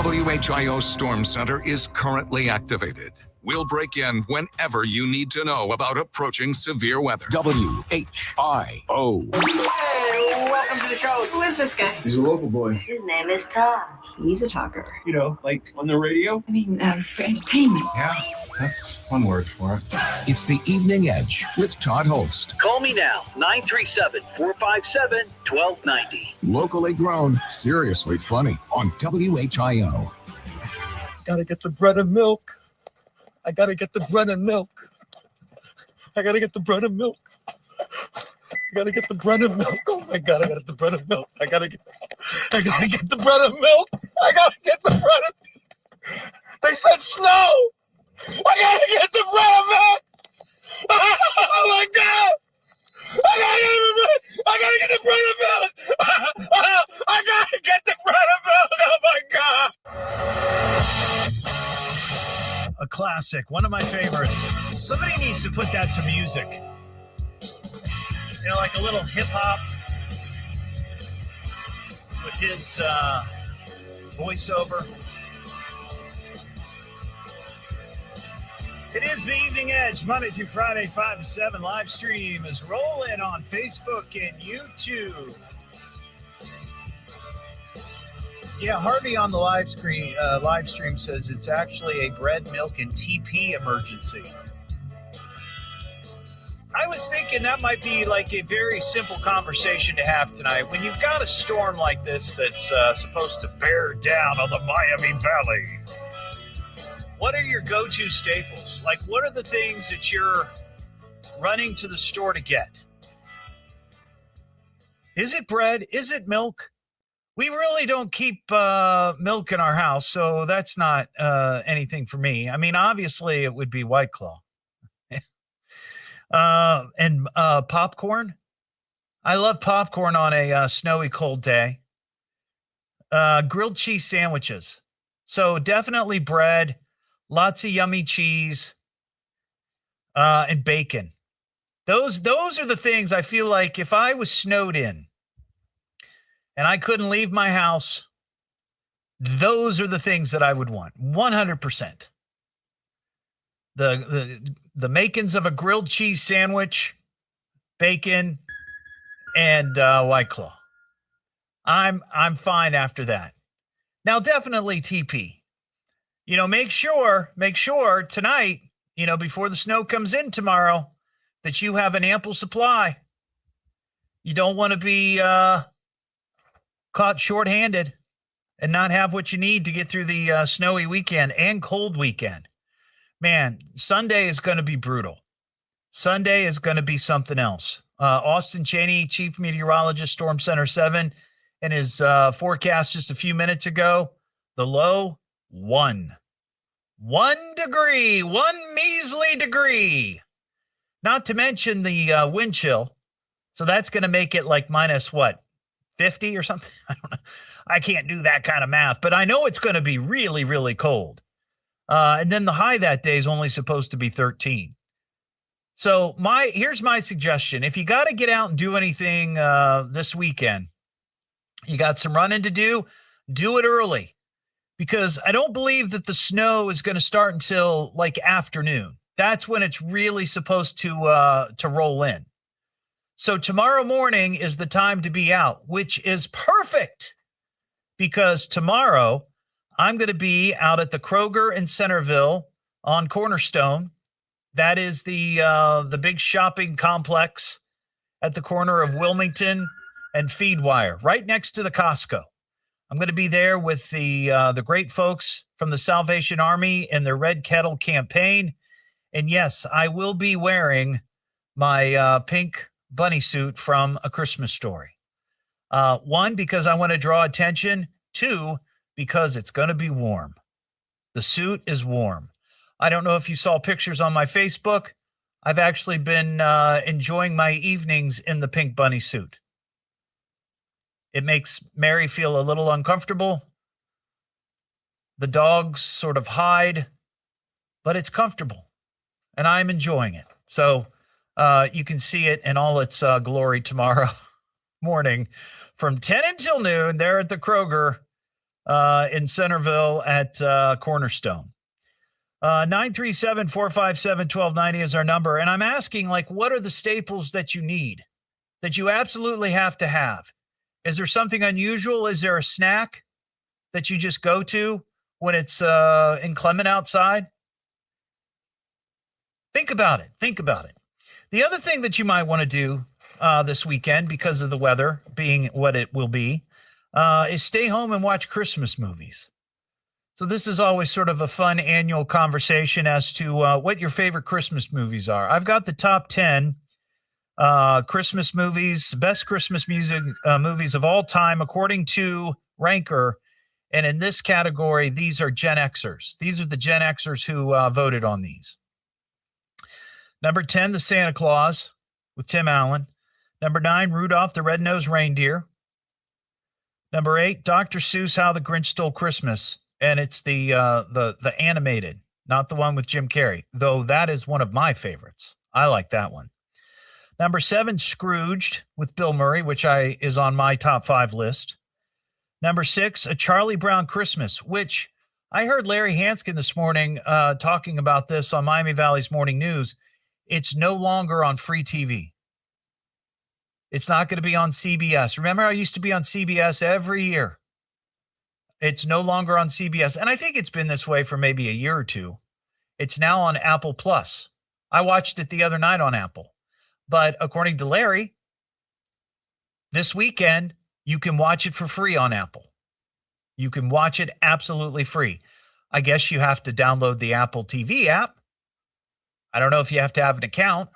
WHIO Storm Center is currently activated. We'll break in whenever you need to know about approaching severe weather. WHIO. Hey, welcome to the show. Who is this guy? He's a local boy. His name is Todd. He's a talker. You know, like on the radio? I mean, for entertainment. Yeah, that's one word for it. It's the Evening Edge with Todd Hollst. Call me now, 937-457-1290. Locally grown, seriously funny on WHIO. Gotta get the bread and milk. I gotta get the bread and milk. I gotta get the bread and milk. I gotta get the bread and milk. Oh my God, I gotta get the bread and milk. I gotta get the bread and milk. I gotta get the bread and They said snow. I gotta get the bread and milk. Oh my God. I gotta get the bread and milk. I gotta get the bread and milk. Oh my God. A classic, one of my favorites. Somebody needs to put that to music. You know, like a little hip hop with his voiceover. It is the Evening Edge, Monday through Friday, 5 to 7. Live stream is rolling on Facebook and YouTube. Yeah, Harvey on the live stream says it's actually a bread, milk, and TP emergency. I was thinking that might be like a very simple conversation to have tonight. When you've got a storm like this that's supposed to bear down on the Miami Valley, what are your go-to staples? Like, what are the things that you're running to the store to get? Is it bread? Is it milk? We really don't keep milk in our house, so that's not anything for me. I mean, obviously, it would be White Claw. And popcorn. I love popcorn on a snowy, cold day. Grilled cheese sandwiches. So definitely bread, lots of yummy cheese, and bacon. Those are the things I feel like if I was snowed in, and I couldn't leave my house, those are the things that I would want. 100%. The makings of a grilled cheese sandwich, bacon, and White Claw. I'm fine after that. Now, definitely TP. You know, make sure tonight, you know, before the snow comes in tomorrow, that you have an ample supply. You don't want to be caught shorthanded and not have what you need to get through the snowy weekend and cold weekend. Man, Sunday is going to be brutal. Sunday is going to be something else. Austin Cheney, Chief Meteorologist, Storm Center 7, in his forecast just a few minutes ago, the low, 1 degree, 1 measly degree. Not to mention the wind chill. So that's going to make it like minus what? 50 or something? I don't know. I can't do that kind of math, but I know it's going to be really, really cold. And then the high that day is only supposed to be 13. So here's my suggestion. If you got to get out and do anything this weekend, you got some running to do it early, because I don't believe that the snow is going to start until like afternoon. That's when it's really supposed to roll in. So tomorrow morning is the time to be out, which is perfect, because tomorrow I'm going to be out at the Kroger in Centerville on Cornerstone. That is the big shopping complex at the corner of Wilmington and Feedwire, right next to the Costco. I'm going to be there with the great folks from the Salvation Army and their Red Kettle campaign. And yes, I will be wearing my pink bunny suit from A Christmas Story. 1, because I want to draw attention. 2, because it's going to be warm. The suit is warm. I don't know if you saw pictures on my Facebook. I've actually been enjoying my evenings in the pink bunny suit. It makes Mary feel a little uncomfortable. The dogs sort of hide, but it's comfortable, and I'm enjoying it. So you can see it in all its glory tomorrow morning from 10 until noon there at the Kroger in Centerville at Cornerstone. 937-457-1290 is our number. And I'm asking, like, what are the staples that you need, that you absolutely have to have? Is there something unusual? Is there a snack that you just go to when it's inclement outside? Think about it. Think about it. The other thing that you might want to do this weekend, because of the weather being what it will be, is stay home and watch Christmas movies. So this is always sort of a fun annual conversation as to what your favorite Christmas movies are. I've got the top 10 Christmas movies, best Christmas music movies of all time, according to Ranker. And in this category, these are Gen Xers. These are the Gen Xers who voted on these. Number 10, The Santa Claus with Tim Allen. Number 9, Rudolph the Red-Nosed Reindeer. Number 8, Dr. Seuss, How the Grinch Stole Christmas. And it's the animated, not the one with Jim Carrey, though that is one of my favorites. I like that one. Number 7, Scrooged with Bill Murray, which is on my top 5 list. Number 6, A Charlie Brown Christmas, which I heard Larry Hanskin this morning talking about this on Miami Valley's Morning News. It's no longer on free TV. It's not going to be on CBS. Remember, I used to be on CBS every year. It's no longer on CBS. And I think it's been this way for maybe a year or two. It's now on Apple Plus. I watched it the other night on Apple. But according to Larry, this weekend, you can watch it for free on Apple. You can watch it absolutely free. I guess you have to download the Apple TV app. I don't know if you have to have an account,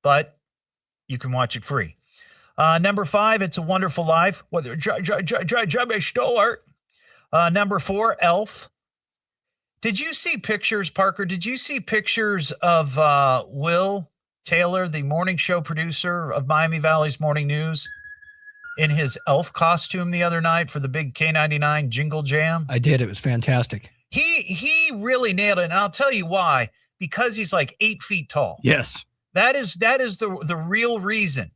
but you can watch it free. Number 5, It's a Wonderful Life. Jimmy Stewart. Number 4, Elf. Did you see pictures, Parker? Did you see pictures of Will Taylor, the morning show producer of Miami Valley's Morning News, in his elf costume the other night for the big K99 Jingle Jam? I did. It was fantastic. He really nailed it, and I'll tell you why. Because he's like 8 feet tall. Yes. That is the real reason.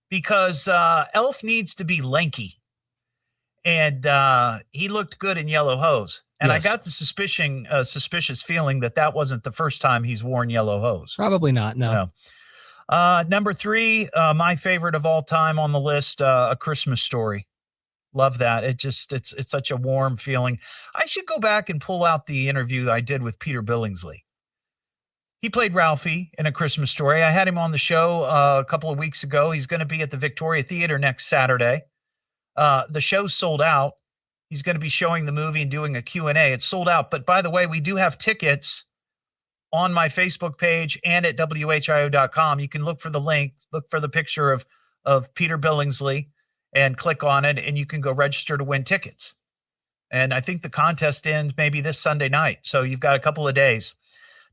Because Elf needs to be lanky. And he looked good in yellow hose. And yes. I got the suspicious feeling that wasn't the first time he's worn yellow hose. Probably not, no. Number 3, my favorite of all time on the list, A Christmas Story. Love that. It's such a warm feeling. I should go back and pull out the interview I did with Peter Billingsley. He played Ralphie in A Christmas Story. I had him on the show a couple of weeks ago. He's going to be at the Victoria Theater next Saturday. The show's sold out. He's going to be showing the movie and doing a Q&A. It's sold out. But by the way, we do have tickets on my Facebook page and at WHIO.com. You can look for the link, look for the picture of Peter Billingsley and click on it, and you can go register to win tickets. And I think the contest ends maybe this Sunday night. So you've got a couple of days.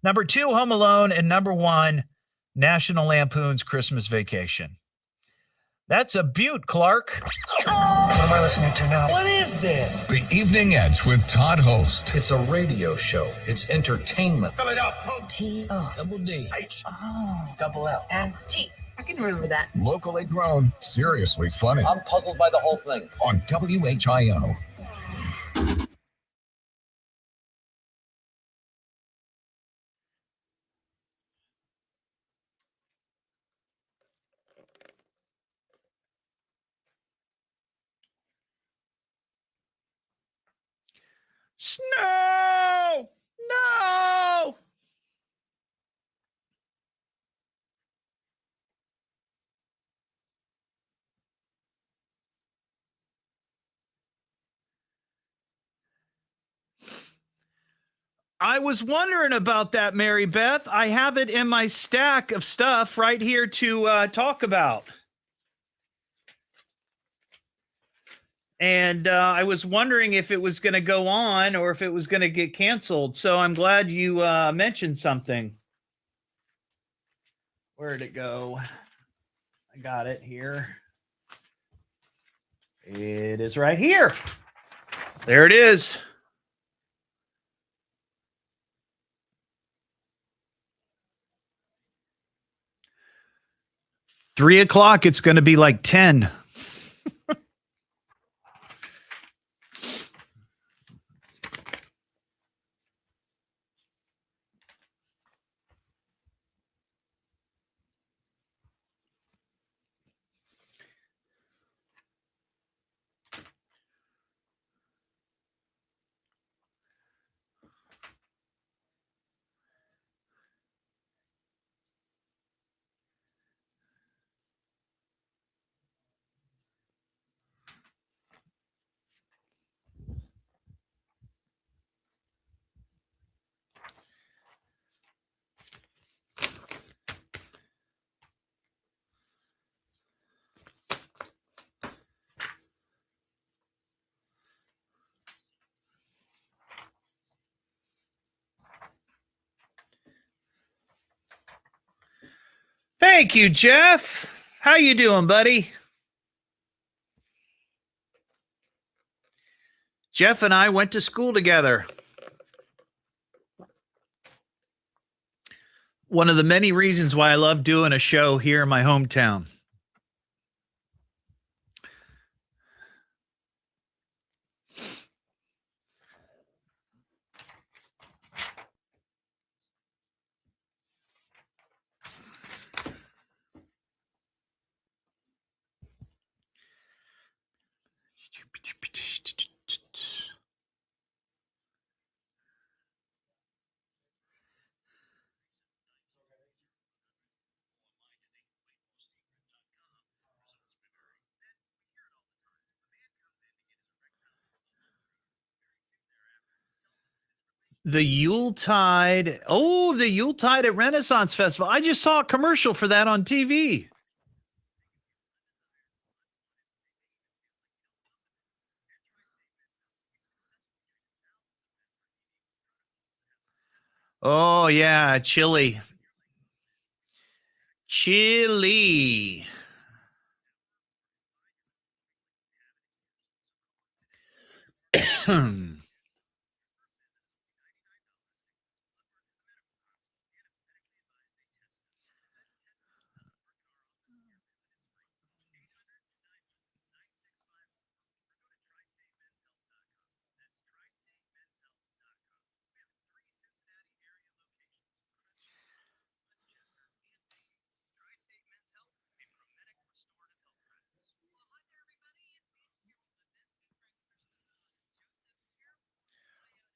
Number 2, Home Alone, and number 1, National Lampoon's Christmas Vacation. That's a beaut, Clark. What am I listening to now? What is this? The Evening Edge with Todd Hollst. It's a radio show. It's entertainment. Coming up. Double D. H. Double L. S T. I can remember that. Locally grown, seriously funny. I'm puzzled by the whole thing. On WHIO. Snow! No! I was wondering about that, Mary Beth. I have it in my stack of stuff right here to talk about. And I was wondering if it was going to go on or if it was going to get canceled. So I'm glad you mentioned something. Where'd it go? I got it here. It is right here. There it is. $3:00. It's going to be like 10. Thank you, Jeff. How you doing, buddy? Jeff and I went to school together. One of the many reasons why I love doing a show here in my hometown. The Yuletide. Oh, the Yuletide at Renaissance Festival. I just saw a commercial for that on TV. Oh, yeah. Chili. Chili.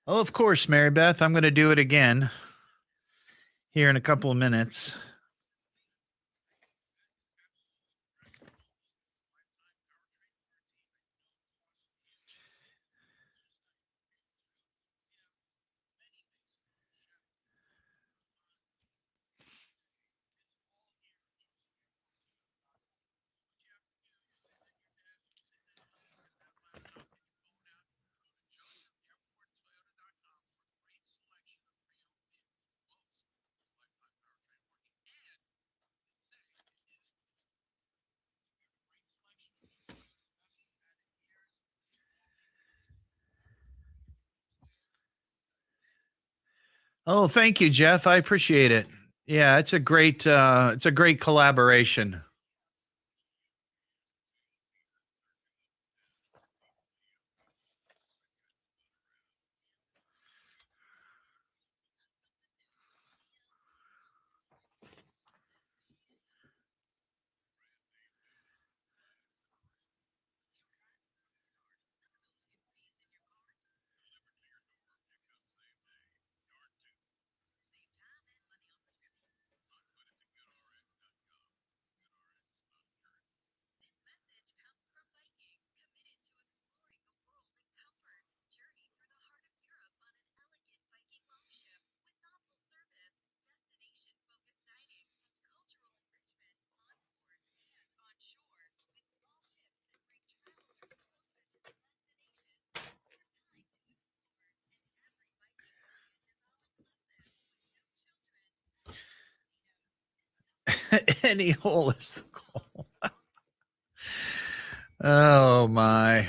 Oh, of course, Mary Beth. I'm going to do it again here in a couple of minutes. Oh, thank you, Jeff. I appreciate it. Yeah, it's a great collaboration. Any hole is the goal. Oh my.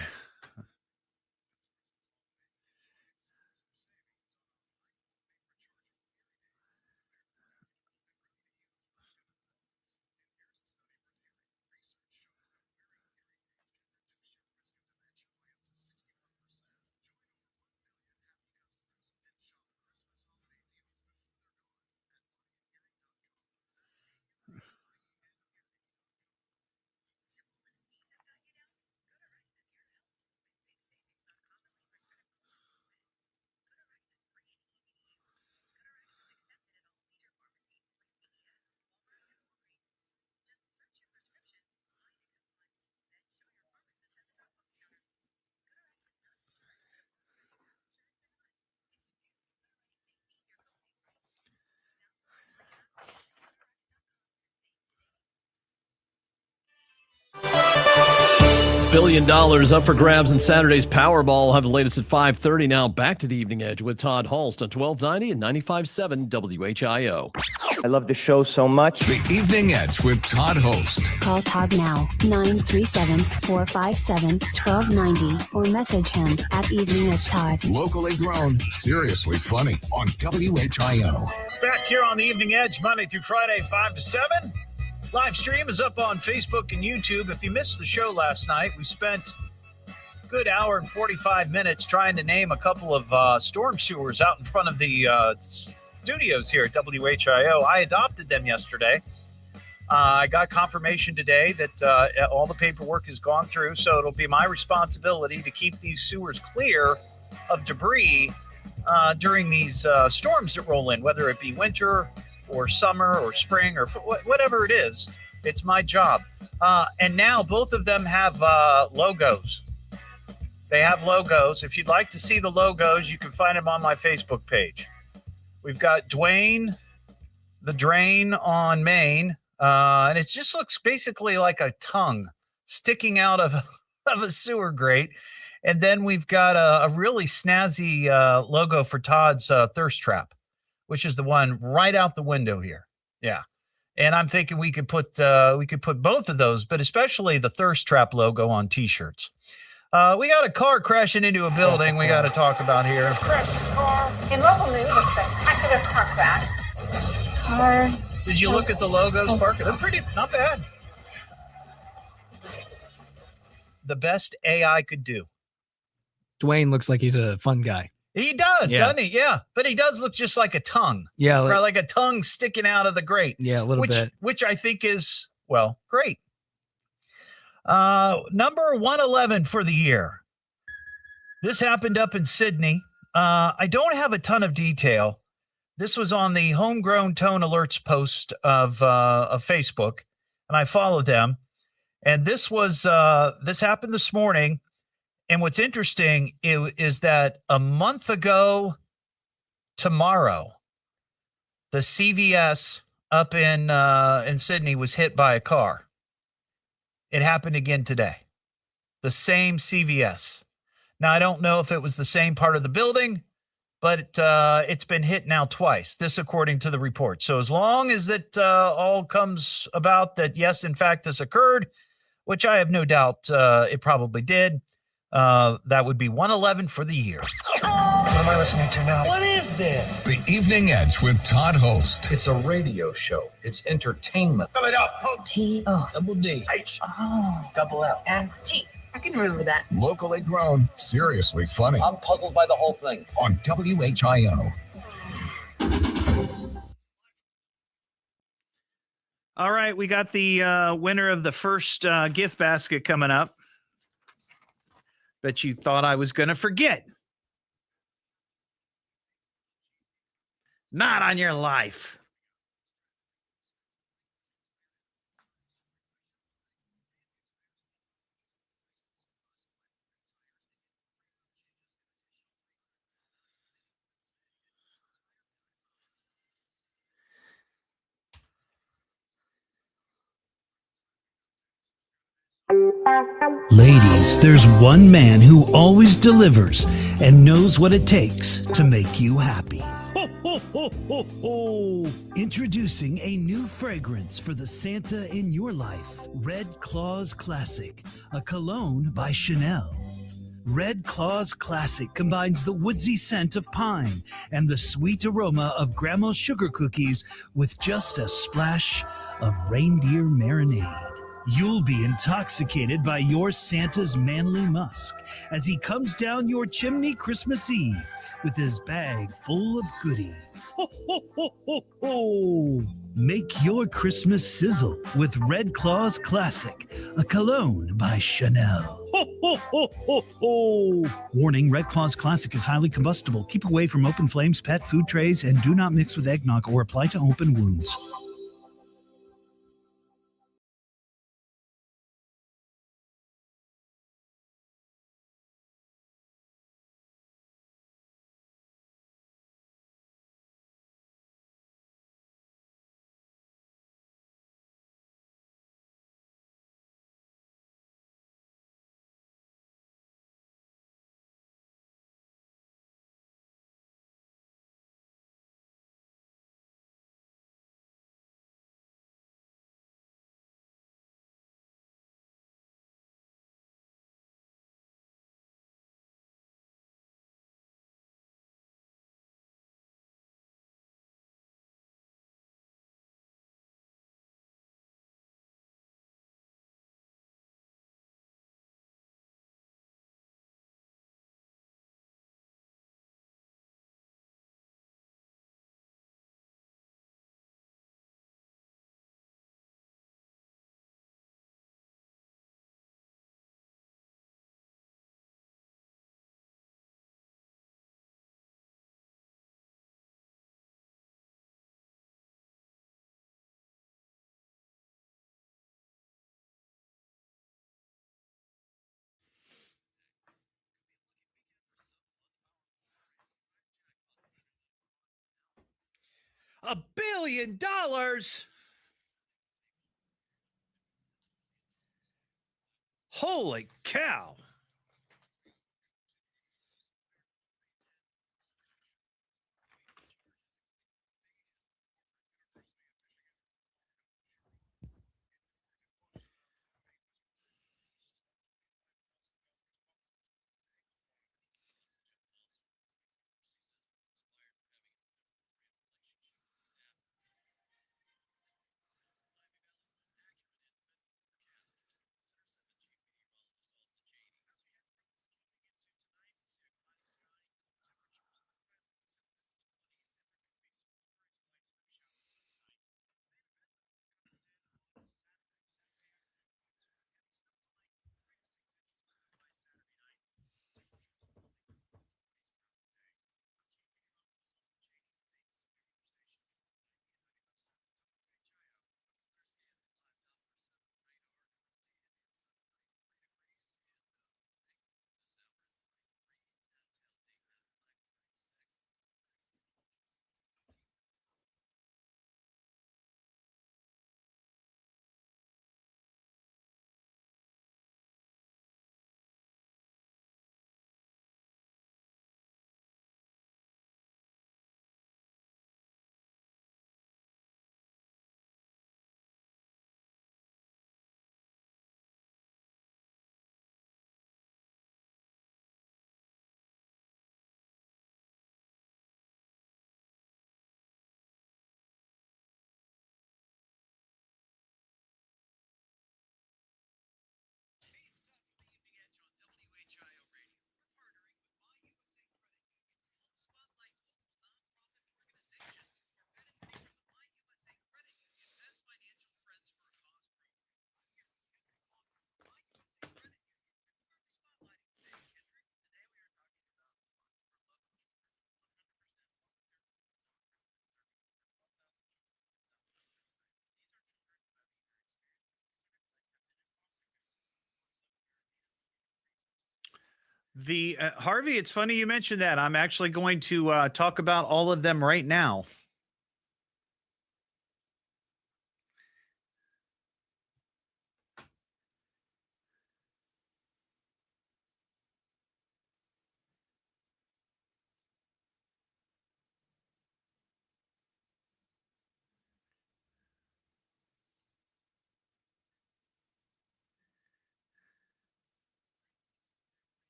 billion up for grabs in Saturday's Powerball. I'll have the latest at 5:30 now. Back to the Evening Edge with Todd Hollst on 1290 and 95.7 WHIO. I love the show so much. The Evening Edge with Todd Hollst. Call Todd now, 937-457-1290, or message him at Evening Edge Todd. Locally grown, seriously funny on WHIO. Back here on the Evening Edge, Monday through Friday, 5 to 7. Live stream is up on Facebook and YouTube. If you missed the show last night, we spent a good hour and 45 minutes trying to name a couple of storm sewers out in front of the studios here at WHIO. I adopted them yesterday. I got confirmation today that all the paperwork has gone through, so it'll be my responsibility to keep these sewers clear of debris during these storms that roll in, whether it be winter or summer or spring or whatever it is. It's my job. And now both of them have logos. They have logos. If you'd like to see the logos, you can find them on my Facebook page. We've got Dwayne, the drain on Maine, and it just looks basically like a tongue sticking out of a sewer grate. And then we've got a really snazzy logo for Todd's thirst trap, which is the one right out the window here. Yeah. And I'm thinking we could put both of those, but especially the thirst trap logo on T-shirts. We got a car crashing into a building we got to talk about here. In local news, a spectacular car crash. Car. Did you look at the logos, Parker? They're pretty, not bad. The best AI could do. Dwayne looks like he's a fun guy. He does, doesn't he? Yeah. But he does look just like a tongue. Yeah. Or like a tongue sticking out of the grate. Yeah, a little bit. Which I think is, well, great. Number 111 for the year. This happened up in Sydney. I don't have a ton of detail. This was on the Homegrown Tone Alerts post of Facebook, and I followed them. And this happened this morning. And what's interesting is that a month ago tomorrow, the CVS up in Sydney was hit by a car. It happened again today. The same CVS. Now, I don't know if it was the same part of the building, but it's been hit now twice. This according to the report. So as long as it all comes about that, yes, in fact, this occurred, which I have no doubt it probably did, that would be 111 for the year. What am I listening to now? What is this? The Evening Edge with Todd Hollst. It's a radio show. It's entertainment. Coming up. T-O. Double D. H. Oh. Double L. And T. I can remember that. Locally grown, seriously funny I'm puzzled by the whole thing. on WHIO. All right, we got the winner of the first gift basket coming up. Bet you thought I was going to forget. Not on your life. Ladies, there's one man who always delivers and knows what it takes to make you happy. Ho, ho, ho, ho, ho. Introducing a new fragrance for the Santa in your life. Red Claws Classic, a cologne by Chanel. Red Claws Classic combines the woodsy scent of pine and the sweet aroma of Grandma's sugar cookies with just a splash of reindeer marinade. You'll be intoxicated by your Santa's manly musk as he comes down your chimney Christmas Eve with his bag full of goodies. Ho, ho, ho, ho, ho. Make your Christmas sizzle with Red Claws Classic, a cologne by Chanel. Ho, ho, ho, ho, ho. Warning, Red Claws Classic is highly combustible. Keep away from open flames, pet food trays, and do not mix with eggnog or apply to open wounds. $1 billion. Holy cow. The Harvey, it's funny you mentioned that. I'm actually going to talk about all of them right now.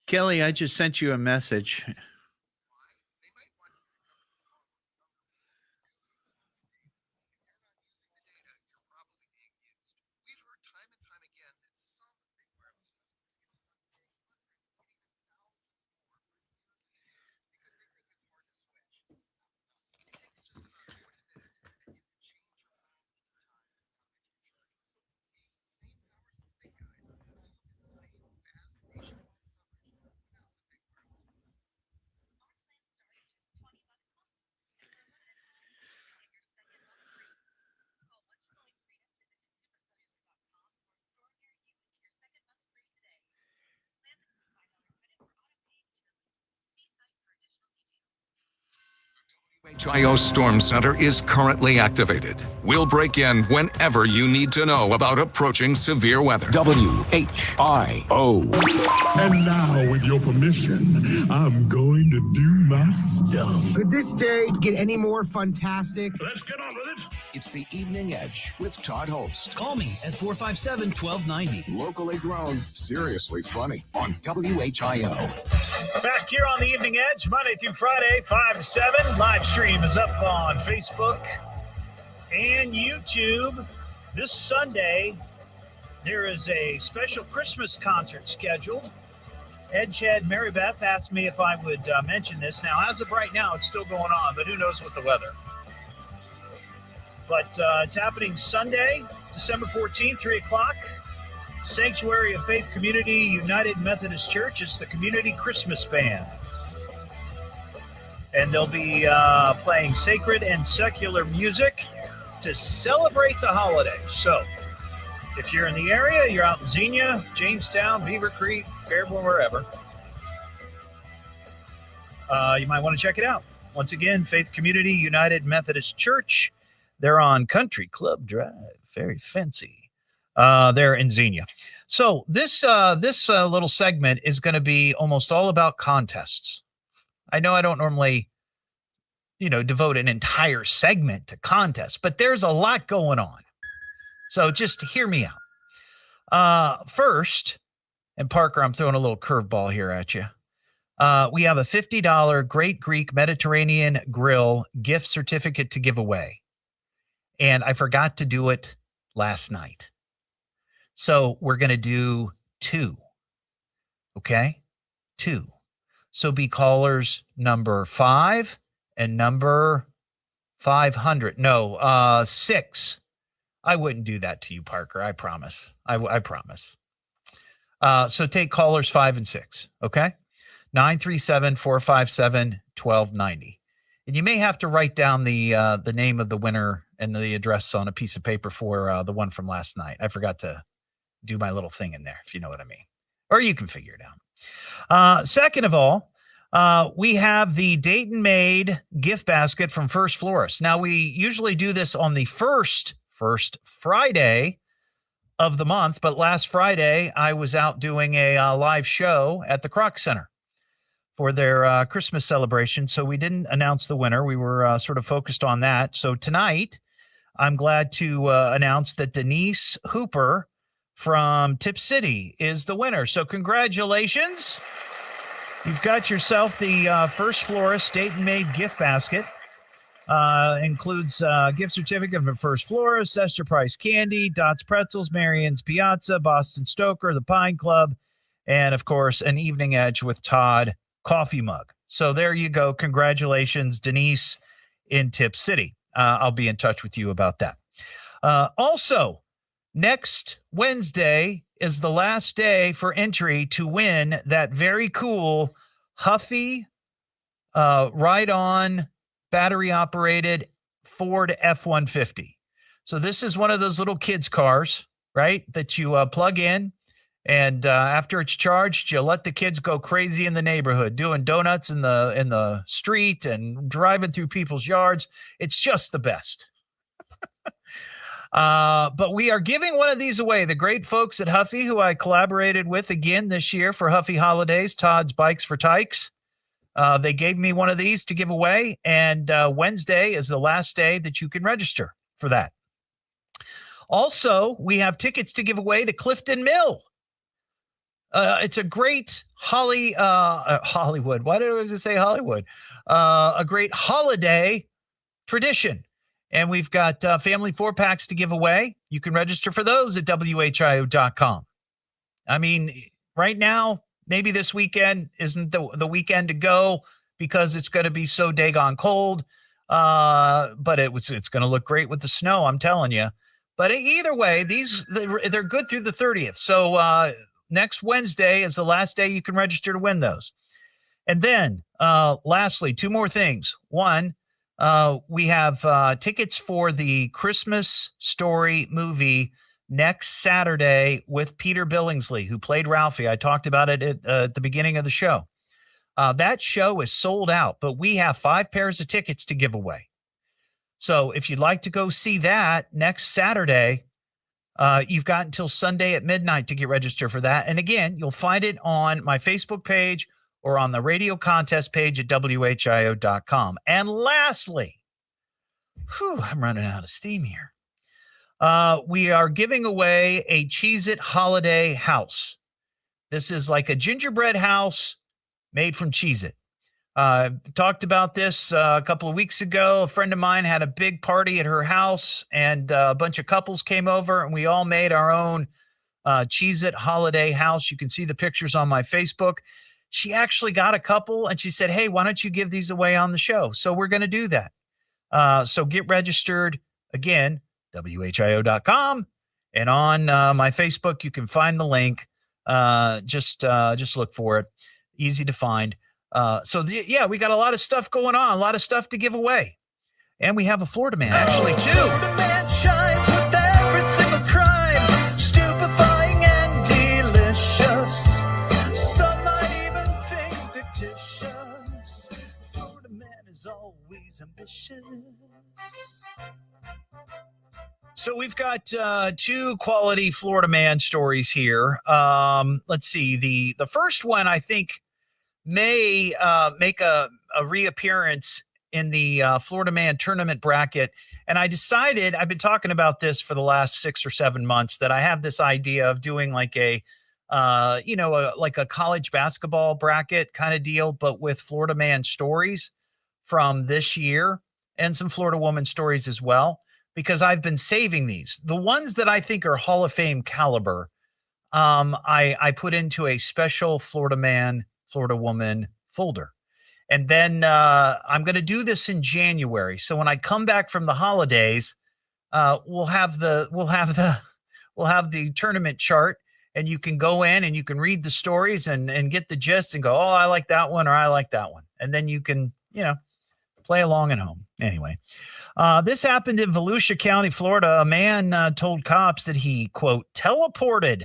Kelly, I just sent you a message. HIO Storm Center is currently activated. We'll break in whenever you need to know about approaching severe weather. WHIO. And now, with your permission, I'm going to do my stuff. Could this day get any more fantastic? Let's get on with it. It's the Evening Edge with Todd Hollst. Call me at 457-1290. Locally grown, seriously funny on WHIO. Back here on the Evening Edge, Monday through Friday, 5 to 7. Live stream is up on Facebook and YouTube. This Sunday, there is a special Christmas concert scheduled. Edgehead Mary Beth asked me if I would mention this. Now, as of right now, it's still going on, but who knows with the weather. But it's happening Sunday, December 14th, 3 o'clock. Sanctuary of Faith Community United Methodist Church. It's the Community Christmas Band. And they'll be playing sacred and secular music to celebrate the holidays. So, if you're in the area, you're out in Xenia, Jamestown, Beaver Creek, Fairborn, wherever, you might want to check it out. Once again, Faith Community United Methodist Church. They're on Country Club Drive. Very fancy. They're in Xenia. So this little segment is going to be almost all about contests. I know I don't normally, devote an entire segment to contests, but there's a lot going on. So just hear me out. First, and Parker, I'm throwing a little curveball here at you. We have a $50 Great Greek Mediterranean Grill gift certificate to give away. And I forgot to do it last night. So we're going to do 2. Okay? 2. So be callers number 5 and number 500. No, 6. I wouldn't do that to you, Parker. I promise. I promise. So take callers 5 and 6. Okay? 937-457-1290. And you may have to write down the name of the winner and the address on a piece of paper for the one from last night. I forgot to do my little thing in there, if you know what I mean. Or you can figure it out. Second of all, we have the Dayton Made gift basket from First Florist. Now, we usually do this on the first Friday of the month, but last Friday, I was out doing a live show at the Kroc Center for their Christmas celebration, so we didn't announce the winner. We were sort of focused on that. So tonight, I'm glad to announce that Denise Hooper from Tip City is the winner. So congratulations. You've got yourself the First Florist Dayton Made gift basket. Includes gift certificate from First Florist, Esther Price Candy, Dots Pretzels, Marion's Piazza, Boston Stoker, the Pine Club, and, of course, an Evening Edge with Todd coffee mug. So there you go. Congratulations, Denise in Tip City. I'll be in touch with you about that. Also, next Wednesday is the last day for entry to win that very cool Huffy ride-on battery-operated Ford F-150. So this is one of those little kids' cars, right, that you plug in, and after it's charged, you let the kids go crazy in the neighborhood, doing donuts in the street and driving through people's yards. It's just the best. But we are giving one of these away. The great folks at Huffy, who I collaborated with again this year for Huffy Holidays, Todd's Bikes for Tykes. They gave me one of these to give away, and Wednesday is the last day that you can register for that. Also, we have tickets to give away to Clifton Mill. It's a great Hollywood. Why did I just say Hollywood? A great holiday tradition. And we've got family 4-packs to give away. You can register for those at WHIO.com. I mean, right now, maybe this weekend isn't the weekend to go because it's going to be so daggone cold. But it's going to look great with the snow, I'm telling you. But either way, they're good through the 30th. So next Wednesday is the last day you can register to win those. And then lastly, 2 more things. One, we have tickets for the Christmas Story movie next Saturday with Peter Billingsley, who played Ralphie. I talked about it at the beginning of the show. That show is sold out, but we have 5 pairs of tickets to give away. So if you'd like to go see that next Saturday, you've got until Sunday at midnight to get registered for that. And again, you'll find it on my Facebook page or on the radio contest page at WHIO.com. And lastly, I'm running out of steam here. We are giving away a Cheez-It holiday house. This is like a gingerbread house made from Cheez-It. Talked about this a couple of weeks ago. A friend of mine had a big party at her house, and a bunch of couples came over, and we all made our own Cheez-It holiday house. You can see the pictures on my Facebook. She actually got a couple, and she said, hey, why don't you give these away on the show? So we're going to do that. So get registered. Again, WHIO.com. And on my Facebook, you can find the link. Just look for it. Easy to find. We got a lot of stuff going on, a lot of stuff to give away. And we have a Florida man, actually, too. Florida man shines with every single crime, stupefying and delicious. Some might even think fictitious. Florida man is always ambitious. So we've got 2 quality Florida man stories here. Let's see. The first one, I think, may make a reappearance in the Florida Man tournament bracket. And I decided, I've been talking about this for the last 6 or 7 months, that I have this idea of doing like a college basketball bracket kind of deal, but with Florida Man stories from this year and some Florida woman stories as well, because I've been saving these. The ones that I think are Hall of Fame caliber, I put into a special Florida Man, Florida woman folder. And then I'm going to do this in January. So when I come back from the holidays, we'll have the tournament chart, and you can go in and you can read the stories and get the gist and go, oh, I like that one, or I like that one. And then you can, play along at home. Anyway, this happened in Volusia County, Florida. A man told cops that he, quote, teleported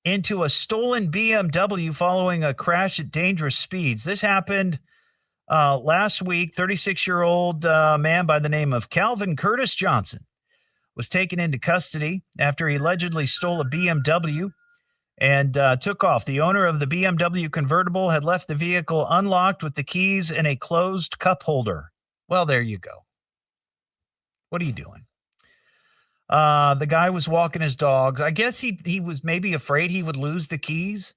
into a stolen BMW following a crash at dangerous speeds. This happened last week. 36-year-old man by the name of Calvin Curtis Johnson was taken into custody after he allegedly stole a BMW and took off. The owner of the BMW convertible had left the vehicle unlocked with the keys in a closed cup holder. Well, there you go. What are you doing? The guy was walking his dogs. I guess he was maybe afraid he would lose the keys.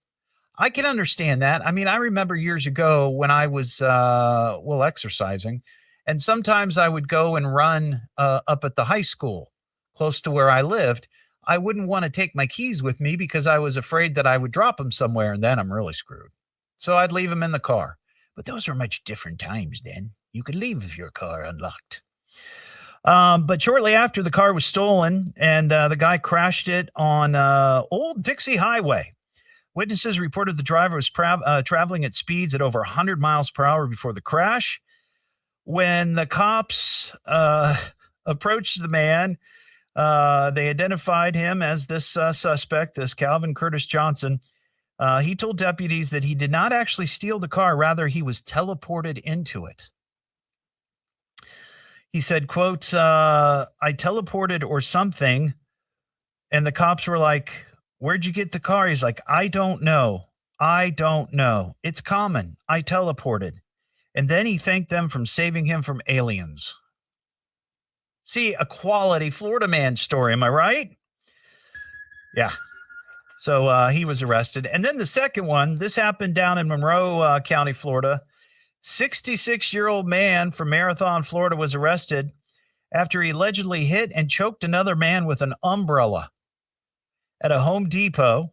I can understand that. I mean, I remember years ago when I was, exercising, and sometimes I would go and run up at the high school close to where I lived. I wouldn't want to take my keys with me because I was afraid that I would drop them somewhere, and then I'm really screwed. So I'd leave them in the car. But those were much different times then. You could leave your car unlocked. But shortly after, the car was stolen, and the guy crashed it on Old Dixie Highway. Witnesses reported the driver was traveling at speeds at over 100 miles per hour before the crash. When the cops approached the man, they identified him as this suspect, this Calvin Curtis Johnson. He told deputies that he did not actually steal the car. Rather, he was teleported into it. He said, quote, I teleported or something. And the cops were like, where'd you get the car? He's like, I don't know. It's common. I teleported. And then he thanked them for saving him from aliens. See, a quality Florida man story. Am I right? Yeah. So he was arrested. And then the second one, this happened down in Monroe County, Florida. 66-year-old man from Marathon, Florida, was arrested after he allegedly hit and choked another man with an umbrella at a Home Depot.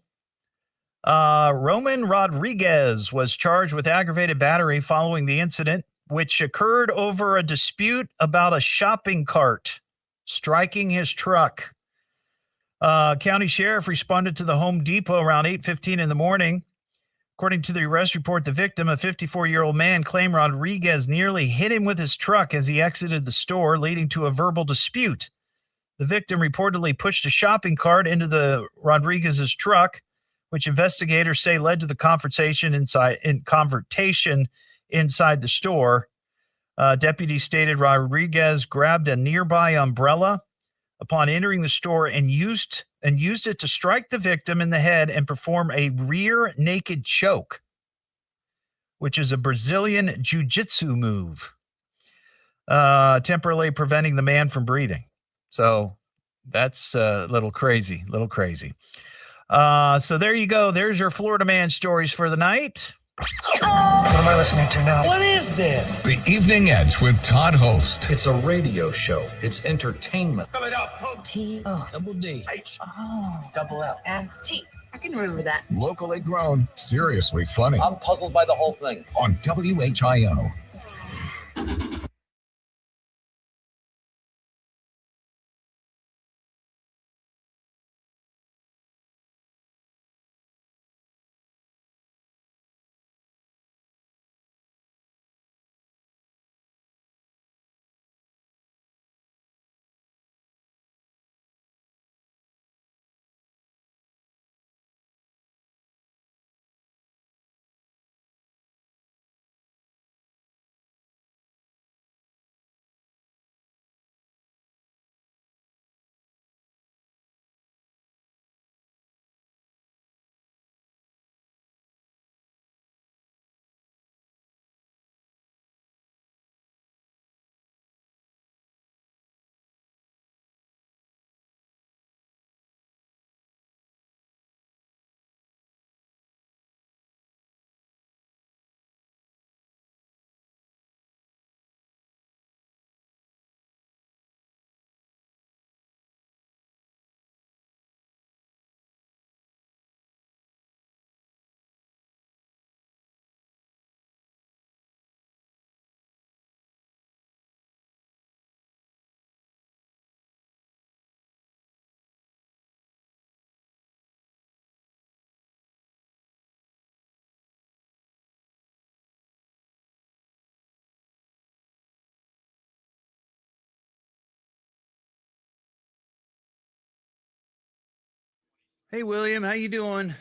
Roman Rodriguez was charged with aggravated battery following the incident, which occurred over a dispute about a shopping cart striking his truck. County sheriff responded to the Home Depot around 8:15 in the morning. According to the arrest report, the victim, a 54-year-old man, claimed Rodriguez nearly hit him with his truck as he exited the store, leading to a verbal dispute. The victim reportedly pushed a shopping cart into the Rodriguez's truck. which investigators say led to the confrontation inside the store. Deputies stated Rodriguez grabbed a nearby umbrella upon entering the store and used it to strike the victim in the head and perform a rear naked choke, which is a Brazilian jiu-jitsu move, temporarily preventing the man from breathing. So that's a little crazy. So there you go. There's your Florida man stories for the night. What am I listening to now? What is this? The Evening Edge with Todd Hollst. It's a radio show. It's entertainment. Double Double-D. double L. And T. I can remember that. Locally grown, seriously funny. I'm puzzled by the whole thing. On WHIO. Hey, William, how you doing?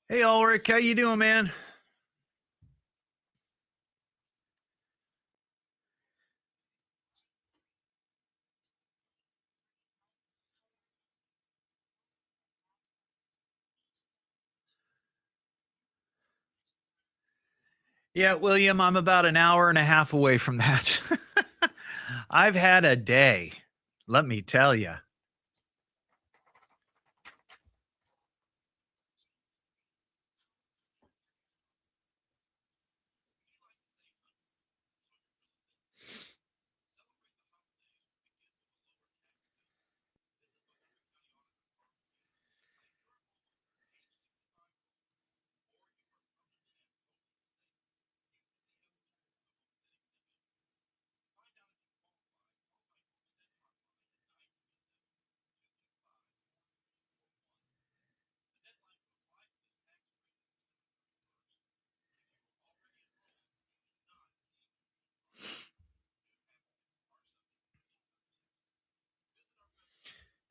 Hey, Ulrich, how you doing, man? Yeah, William, I'm about an hour and a half away from that. I've had a day, let me tell you.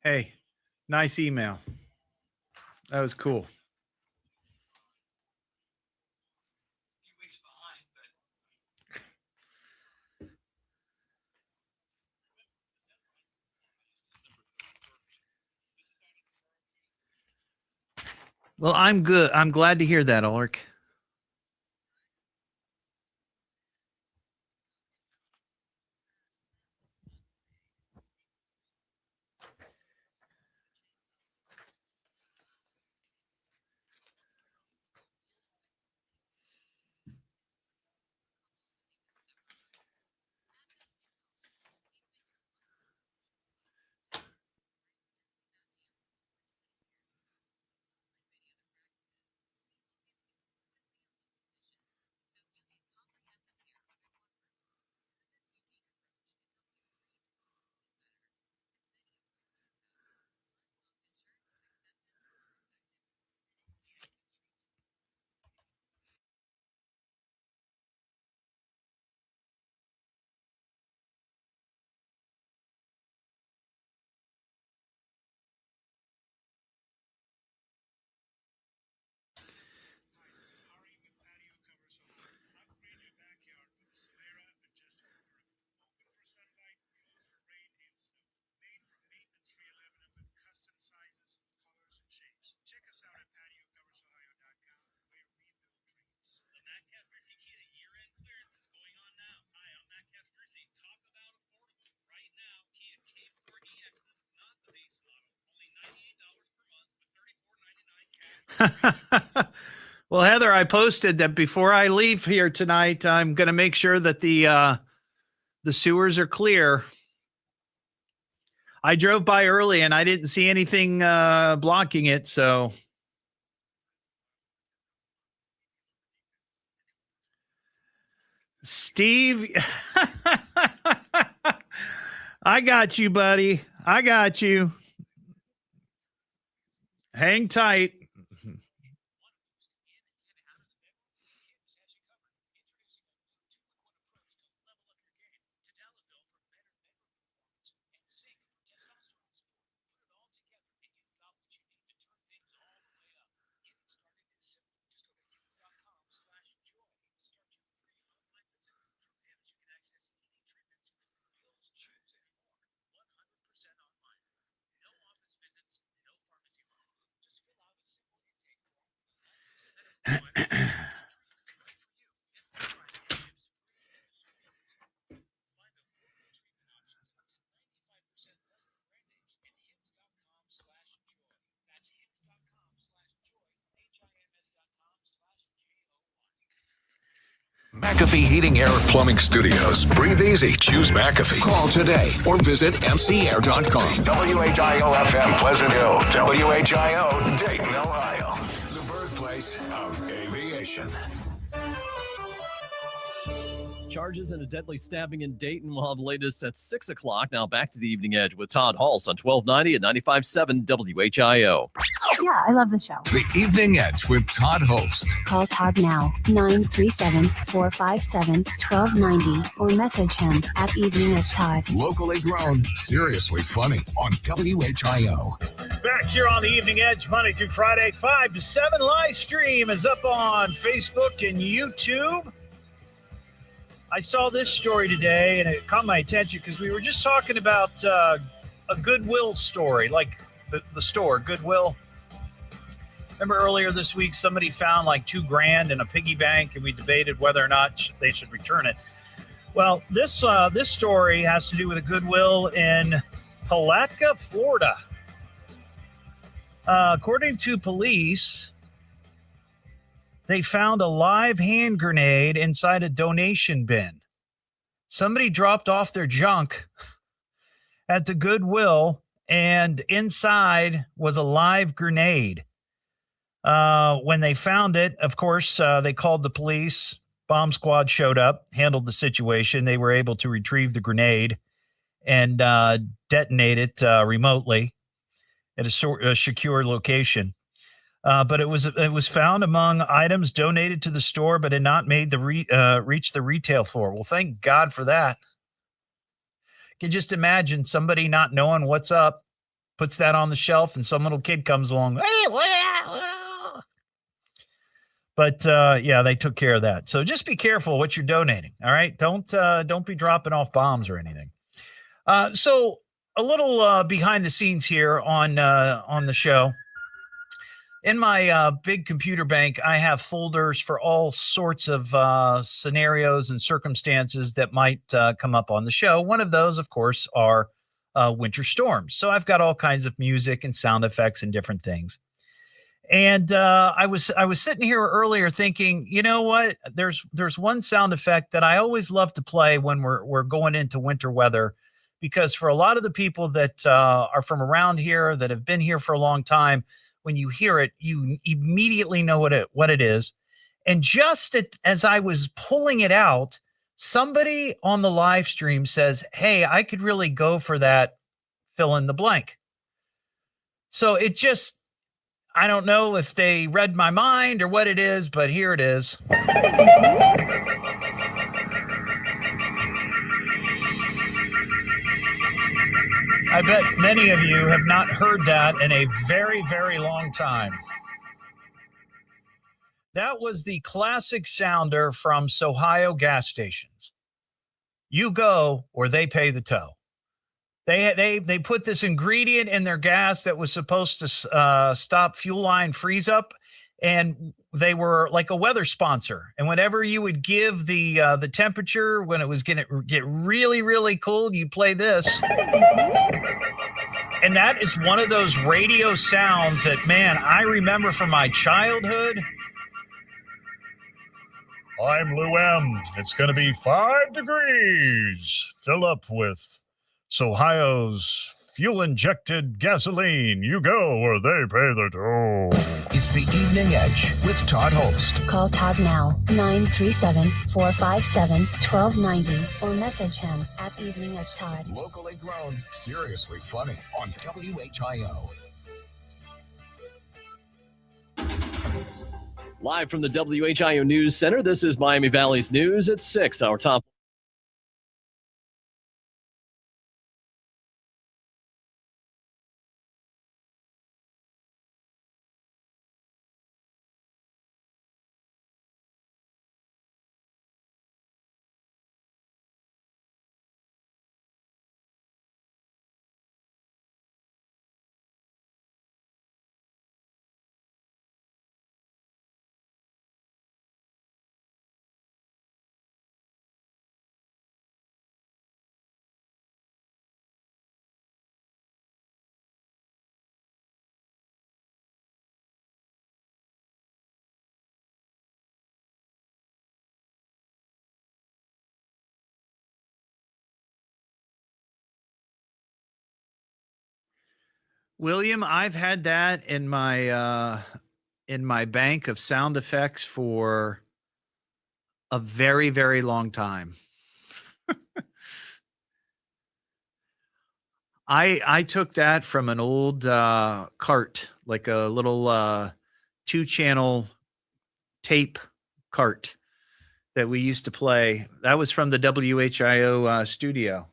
Hey, nice email. That was cool. Well, I'm good. I'm glad to hear that, Ulrich. Well, Heather, I posted that before I leave here tonight, I'm going to make sure that the sewers are clear. I drove by early and I didn't see anything blocking it, so. Steve, I got you, buddy. I got you. Hang tight. McAfee Heating, Air, Plumbing Studios. Breathe easy. Choose McAfee. Call today or visit mcair.com. WHIO-FM, Pleasant Hill. WHIO, Dayton, Ohio. The birthplace of aviation. Charges in a deadly stabbing in Dayton. We'll have the latest at 6 o'clock. Now back to the Evening Edge with Todd Hollst on 1290 and 95.7 WHIO. Yeah, I love the show. The Evening Edge with Todd Hollst. Call Todd now, 937-457-1290, or message him at Evening Edge Todd. Locally grown, seriously funny on WHIO. Back here on the Evening Edge, Monday through Friday, 5 to 7. Live stream is up on Facebook and YouTube. I saw this story today, and it caught my attention because we were just talking about a Goodwill story, like the store, Goodwill. Remember earlier this week, somebody found like $2,000 in a piggy bank, and we debated whether or not they should return it. Well, this story has to do with a Goodwill in Palatka, Florida. According to police, they found a live hand grenade inside a donation bin. Somebody dropped off their junk at the Goodwill, and inside was a live grenade. When they found it, of course, they called the police. Bomb squad showed up, handled the situation. They were able to retrieve the grenade and detonate it remotely at a secure location. But it was found among items donated to the store, but had not made the reach the retail floor. Well, thank God for that. You can just imagine somebody not knowing what's up, puts that on the shelf, and some little kid comes along. Hey, but yeah, they took care of that. So just be careful what you're donating. All right, don't be dropping off bombs or anything. So a little behind the scenes here on the show. In my big computer bank, I have folders for all sorts of scenarios and circumstances that might come up on the show. One of those, of course, are winter storms. So I've got all kinds of music and sound effects and different things. And I was sitting here earlier thinking, you know what? There's one sound effect that I always love to play when we're going into winter weather, because for a lot of the people that are from around here that have been here for a long time, when you hear it, you immediately know what it is. And just as I was pulling it out, somebody on the live stream says, hey, I could really go for that fill in the blank. So it just, I don't know if they read my mind or what it is, but here it is. I bet many of you have not heard that in a very, very long time. That was the classic sounder from Ohio gas stations. You go or they pay the toll. They put this ingredient in their gas that was supposed to stop fuel line freeze up, and they were like a weather sponsor. And whenever you would give the temperature, when it was going to get really, really cold, you play this. And that is one of those radio sounds that, man, I remember from my childhood. I'm Lou M. It's going to be 5 degrees. Fill up with Ohio's fuel-injected gasoline. You go or they pay the toll. It's the Evening Edge with Todd Hollst. Call Todd now, 937-457-1290, or message him at Evening Edge Todd. Locally grown, seriously funny on WHIO. Live from the WHIO News Center, this is Miami Valley's News at 6. Our top. William, I've had that in my bank of sound effects for a very, very long time. I took that from an old cart, like a little 2-channel tape cart that we used to play. That was from the WHIO studio.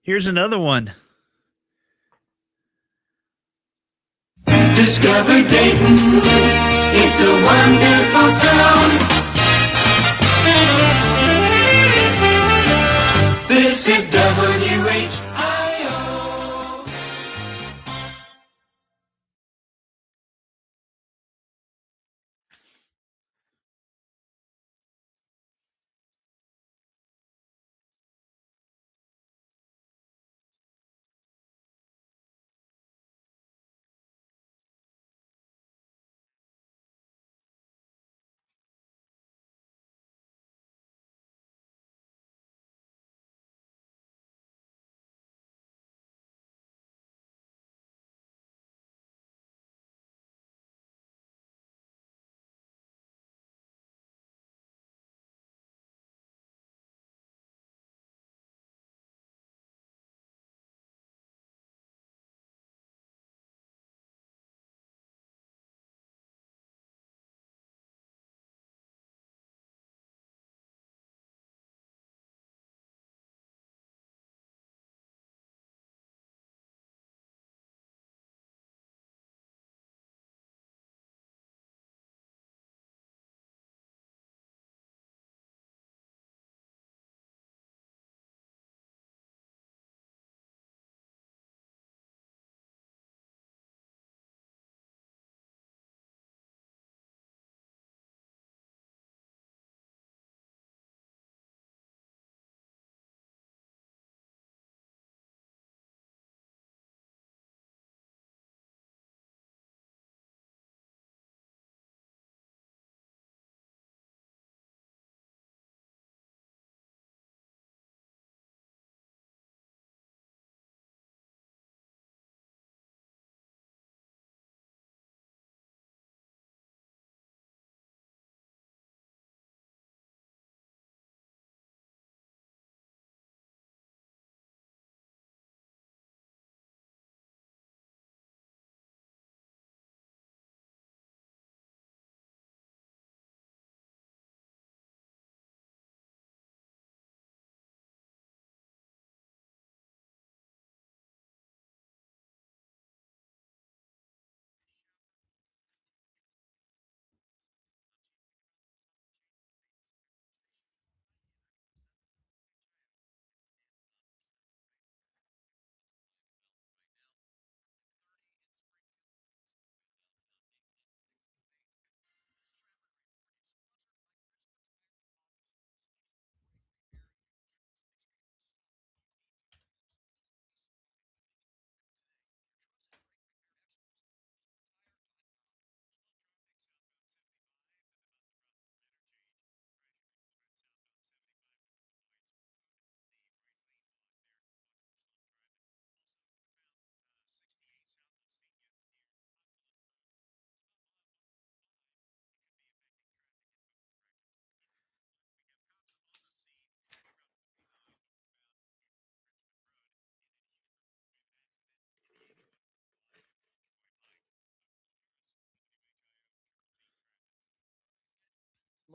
Here's another one. Discover Dayton. It's a wonderful town. This is WHIO.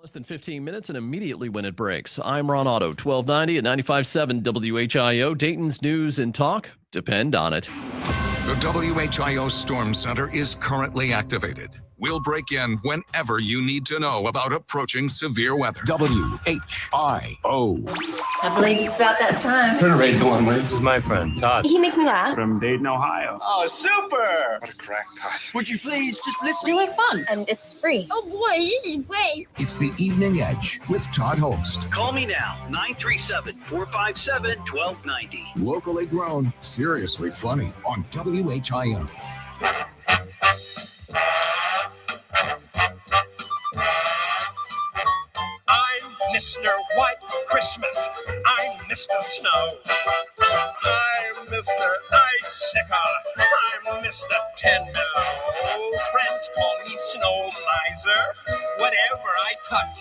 Less than 15 minutes and immediately when it breaks. I'm Ron Otto, 1290 at 95.7 WHIO. Dayton's news and talk depend on it. The WHIO Storm Center is currently activated. We'll break in whenever you need to know about approaching severe weather. WHIO. I believe it's about that time. Turn radio on, This is my friend, Todd. He makes me laugh. From Dayton, Ohio. Oh, super! What a crackpot. Would you please just listen? Really fun, and it's free. Oh boy, this is great. It's the Evening Edge with Todd Hollst. Call me now, 937-457-1290. Locally grown, seriously funny on WHIO. I'm Mr. White Christmas. I'm Mr. Snow. I'm Mr. Icicle. I'm Mr. Tenderloin. Friends call me Snow Miser. Whatever I touch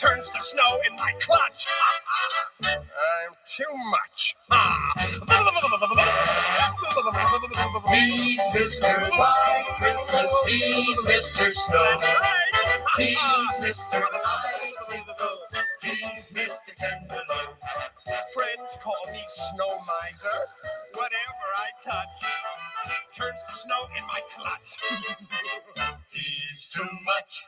turns to snow in my clutch. I'm too much. He's Mr. White Christmas. He's Mr. Snow. He's Mr. Icicle. He's Mr. Tenderloin. Friends call me Snow Miser. in my clutch. He's too much.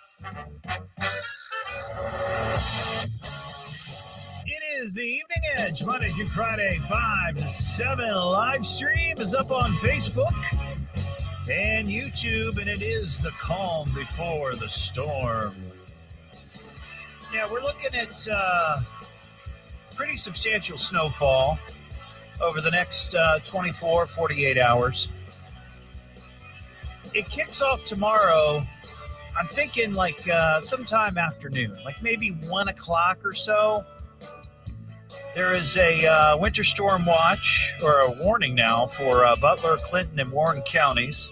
It is the Evening Edge, Monday through Friday, 5 to 7. Live stream is up on Facebook and YouTube, and it is the calm before the storm. Yeah, we're looking at pretty substantial snowfall over the next 24, 48 hours. It kicks off tomorrow. I'm thinking like sometime afternoon, like maybe 1 o'clock or so. There is a winter storm watch, or a warning now, for Butler, Clinton, and Warren counties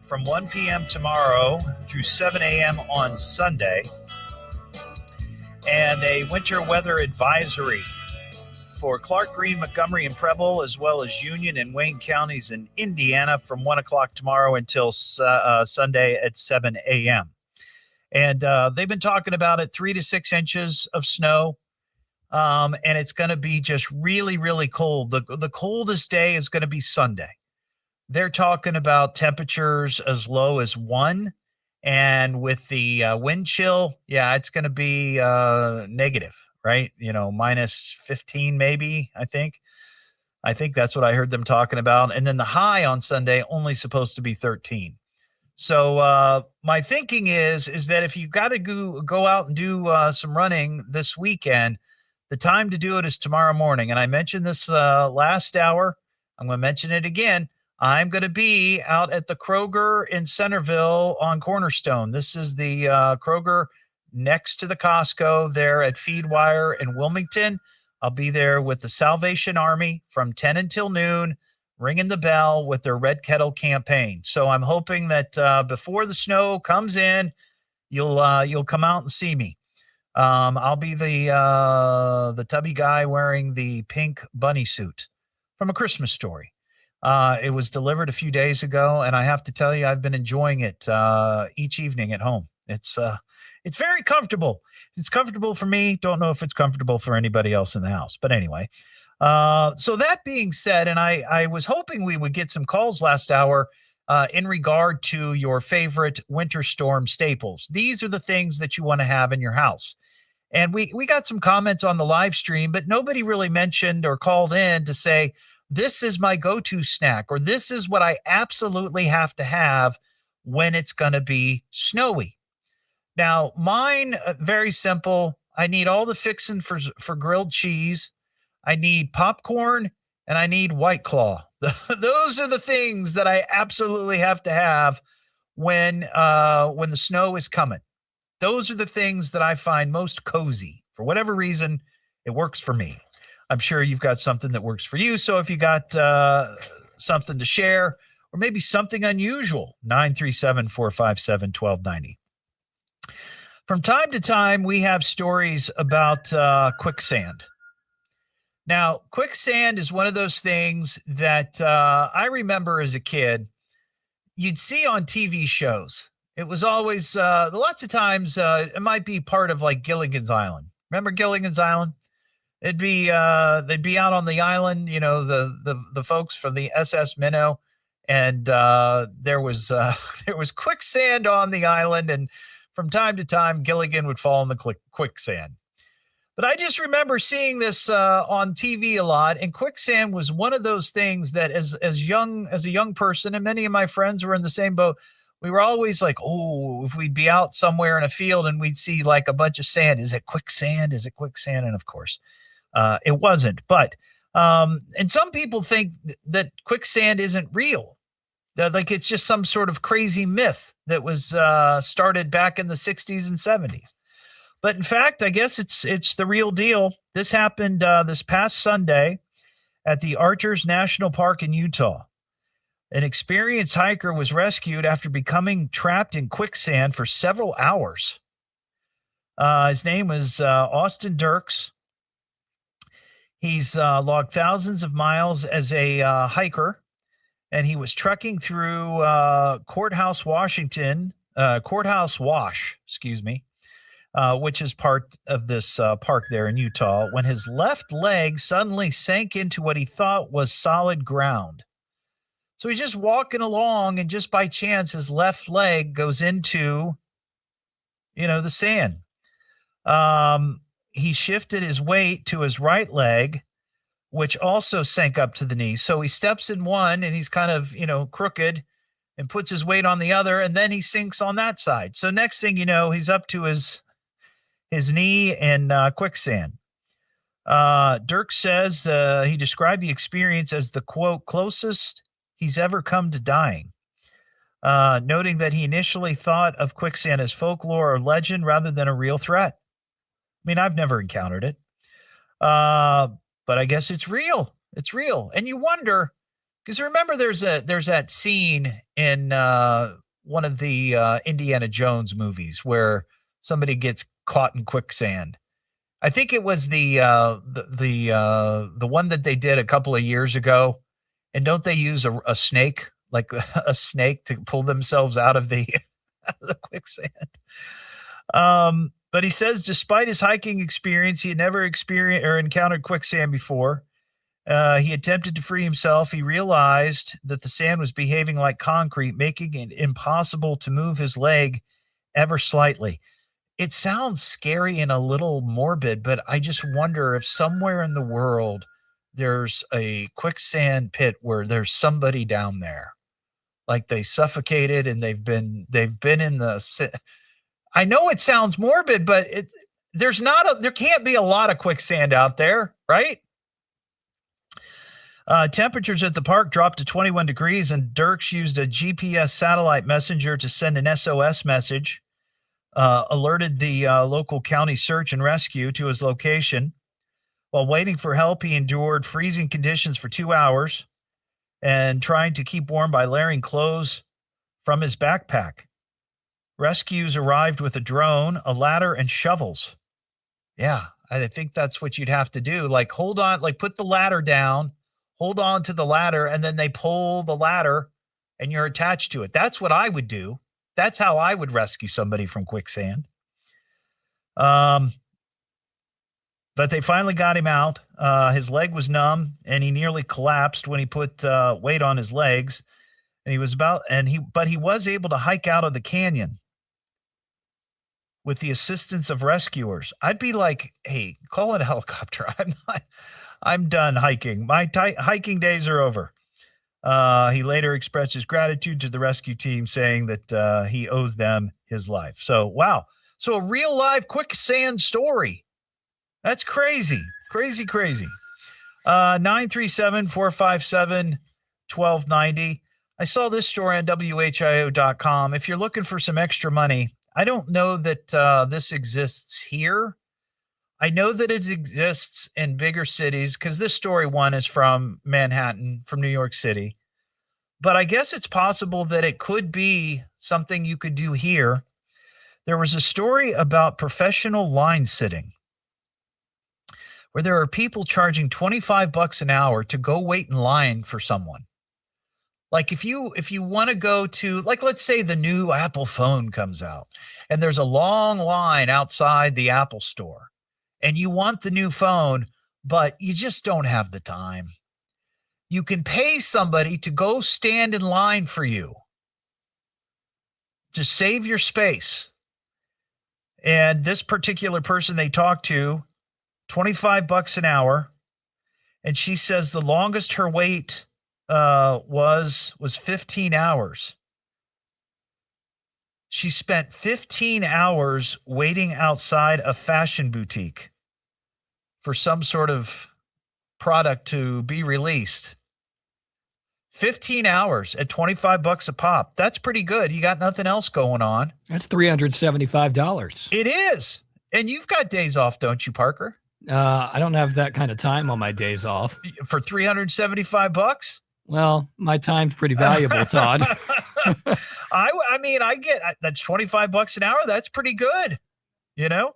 from 1 p.m. tomorrow through 7 a.m. on Sunday. And a winter weather advisory for Clark, Greene, Montgomery, and Preble, as well as Union and Wayne counties in Indiana from 1 o'clock tomorrow until Sunday at 7 a.m. And they've been talking about it, 3 to 6 inches of snow. And it's going to be just really, really cold. The coldest day is going to be Sunday. They're talking about temperatures as low as 1. And with the wind chill, yeah, it's going to be negative, right? Minus 15 maybe, I think. I think that's what I heard them talking about. And then the high on Sunday only supposed to be 13. So my thinking is that if you've got to go out and do some running this weekend, the time to do it is tomorrow morning. And I mentioned this last hour. I'm going to mention it again. I'm going to be out at the Kroger in Centerville on Cornerstone. This is the Kroger next to the Costco there at Feedwire in Wilmington. I'll be there with the Salvation Army from 10 until noon, ringing the bell with their Red Kettle campaign. So I'm hoping that before the snow comes in, you'll come out and see me. I'll be the tubby guy wearing the pink bunny suit from A Christmas Story. It was delivered a few days ago, and I have to tell you, I've been enjoying it each evening at home. It's very comfortable. It's comfortable for me. Don't know if it's comfortable for anybody else in the house. But anyway, so that being said, and I was hoping we would get some calls last hour in regard to your favorite winter storm staples. These are the things that you want to have in your house. And we got some comments on the live stream, but nobody really mentioned or called in to say, this is my go-to snack, or this is what I absolutely have to have when it's going to be snowy. Now, mine, very simple. I need all the fixing for grilled cheese. I need popcorn, and I need White Claw. Those are the things that I absolutely have to have when the snow is coming. Those are the things that I find most cozy. For whatever reason, it works for me. I'm sure you've got something that works for you. So if you got something to share, or maybe something unusual, 937-457-1290. From time to time, we have stories about quicksand. Now, quicksand is one of those things that I remember as a kid, you'd see on TV shows. It was always, lots of times, it might be part of like Gilligan's Island. Remember Gilligan's Island? They'd be out on the island, the folks from the SS Minnow, and there was quicksand on the island, and from time to time, Gilligan would fall in the quicksand. But I just remember seeing this on TV a lot, and quicksand was one of those things that as a young person, and many of my friends were in the same boat, we were always like, oh, if we'd be out somewhere in a field and we'd see like a bunch of sand, is it quicksand? Is it quicksand? And of course, it wasn't. But and some people think that quicksand isn't real. Like it's just some sort of crazy myth that was started back in the 60s and 70s. But in fact, I guess it's the real deal. This happened this past Sunday at the Archers National Park in Utah. An experienced hiker was rescued after becoming trapped in quicksand for several hours. His name was Austin Dirks. He's logged thousands of miles as a hiker, and he was trekking through Courthouse Wash, which is part of this park there in Utah, when his left leg suddenly sank into what he thought was solid ground. So he's just walking along, and just by chance, his left leg goes into, the sand. He shifted his weight to his right leg, which also sank up to the knee. So he steps in one, and he's kind of, crooked, and puts his weight on the other, and then he sinks on that side. So next thing you know, he's up to his knee in quicksand. Dirk says he described the experience as the, quote, closest he's ever come to dying, noting that he initially thought of quicksand as folklore or legend rather than a real threat. I mean, I've never encountered it, but I guess it's real. It's real. And you wonder, because remember there's that scene in one of the Indiana Jones movies where somebody gets caught in quicksand. I think it was the one that they did a couple of years ago. And don't they use a snake, like a snake, to pull themselves out of the quicksand? But he says despite his hiking experience, he had never experienced or encountered quicksand before. He attempted to free himself. He realized that the sand was behaving like concrete, making it impossible to move his leg ever slightly. It sounds scary and a little morbid, but I just wonder if somewhere in the world there's a quicksand pit where there's somebody down there, like they suffocated and they've been in the. I know it sounds morbid, but there can't be a lot of quicksand out there, right? Temperatures at the park dropped to 21 degrees, and Dirks used a GPS satellite messenger to send an SOS message, alerted the local county search and rescue to his location. While waiting for help, he endured freezing conditions for 2 hours and trying to keep warm by layering clothes from his backpack. Rescues arrived with a drone, a ladder, and shovels. Yeah, I think that's what you'd have to do. Like, hold on, like put the ladder down, hold on to the ladder, and then they pull the ladder and you're attached to it. That's what I would do. That's how I would rescue somebody from quicksand. But they finally got him out. His leg was numb, and he nearly collapsed when he put weight on his legs. And he was able to hike out of the canyon with the assistance of rescuers. I'd be like, hey, call it a helicopter. I'm done hiking. My hiking days are over. He later expressed his gratitude to the rescue team, saying that he owes them his life. So, wow. So a real live quicksand story. That's crazy. Crazy. 937-457-1290. I saw this story on WHIO.com. If you're looking for some extra money, I don't know that this exists here. I know that it exists in bigger cities because this story one is from Manhattan, from New York City. But I guess it's possible that it could be something you could do here. There was a story about professional line sitting, where there are people charging $25 an hour to go wait in line for someone. Like if you want to go to, like, let's say the new Apple phone comes out and there's a long line outside the Apple store and you want the new phone, but you just don't have the time. You can pay somebody to go stand in line for you to save your space. And this particular person they talked to, $25 an hour. And she says the longest her wait was 15 hours. She spent 15 hours waiting outside a fashion boutique for some sort of product to be released. 15 hours at $25 a pop. That's pretty good. You got nothing else going on. That's $375. It is. And you've got days off, don't you, Parker? I don't have that kind of time on my days off. For $375? Well, my time's pretty valuable, Todd. I mean, I get that's $25 an hour. That's pretty good, you know.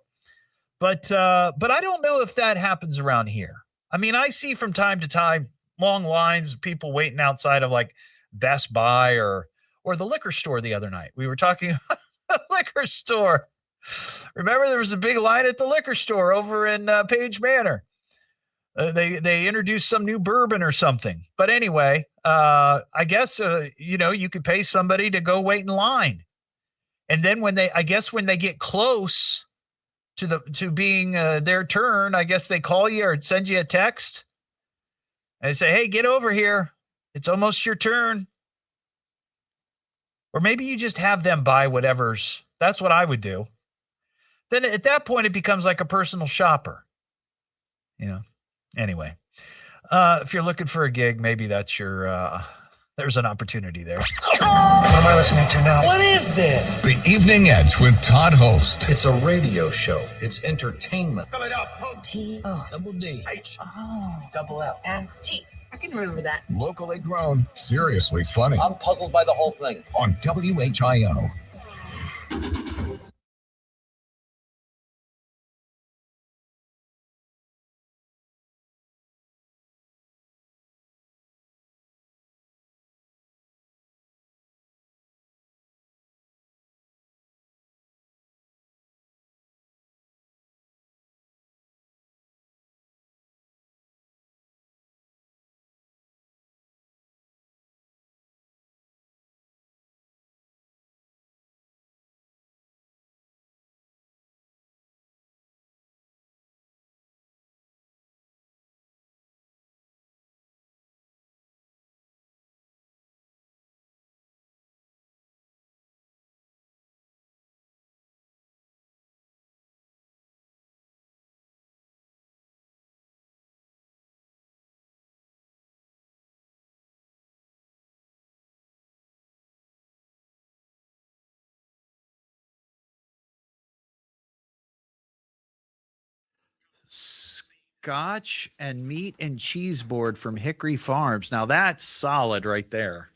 But I don't know if that happens around here. I mean, I see from time to time long lines of people waiting outside of like Best Buy or the liquor store the other night. We were talking about the liquor store. Remember, there was a big line at the liquor store over in Page Manor. They introduced some new bourbon or something. But anyway, I guess, you could pay somebody to go wait in line. And then when they get close to being their turn, I guess they call you or send you a text and say, hey, get over here. It's almost your turn. Or maybe you just have them buy whatever's. That's what I would do. Then at that point, it becomes like a personal shopper. Anyway, if you're looking for a gig, maybe that's there's an opportunity there. What am I listening to now? What is this? The Evening Edge with Todd Hollst. It's a radio show. It's entertainment. Spell it out. T-double-D. Double-L. And T. I can remember that. Locally grown, seriously funny. I'm puzzled by the whole thing. On WHIO. Scotch and meat and cheese board from Hickory Farms. Now that's solid right there.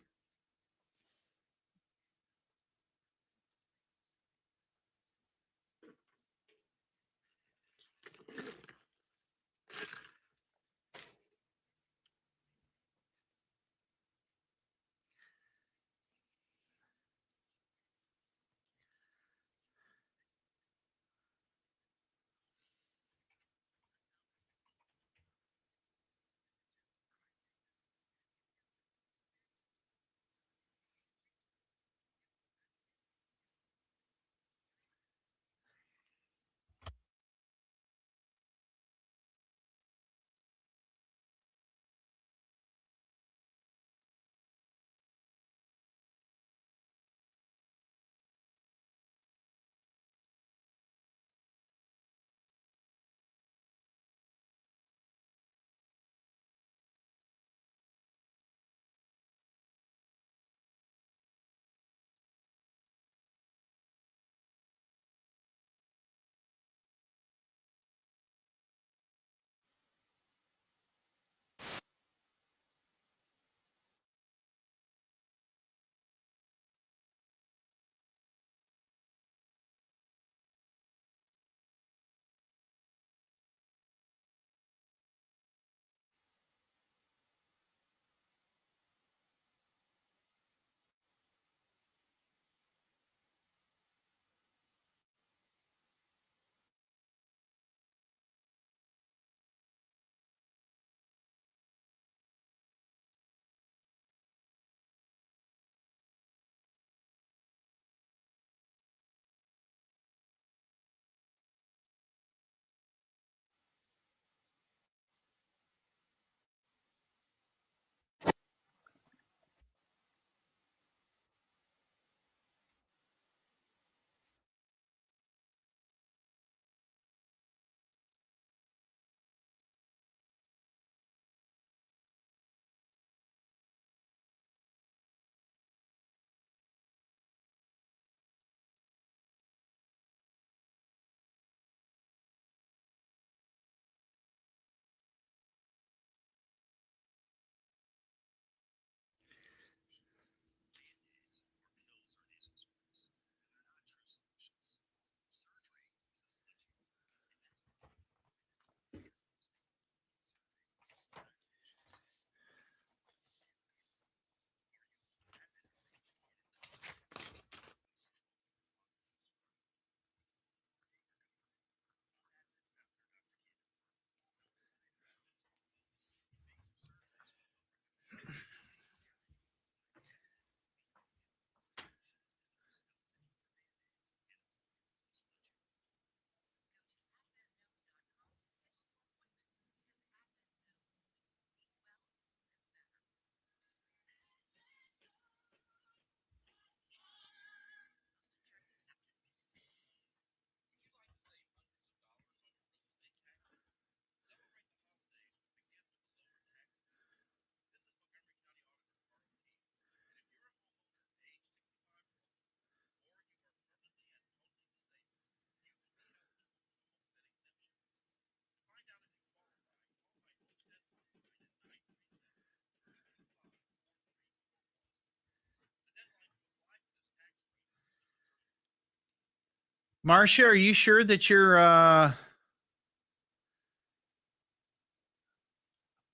Marcia, are you sure that you're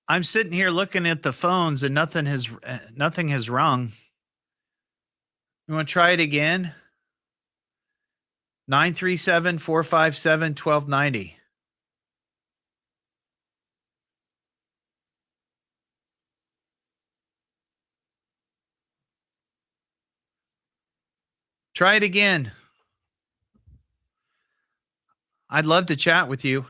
I'm sitting here looking at the phones and nothing has rung. You want to try it again? 937-457-1290. Try it again. I'd love to chat with you.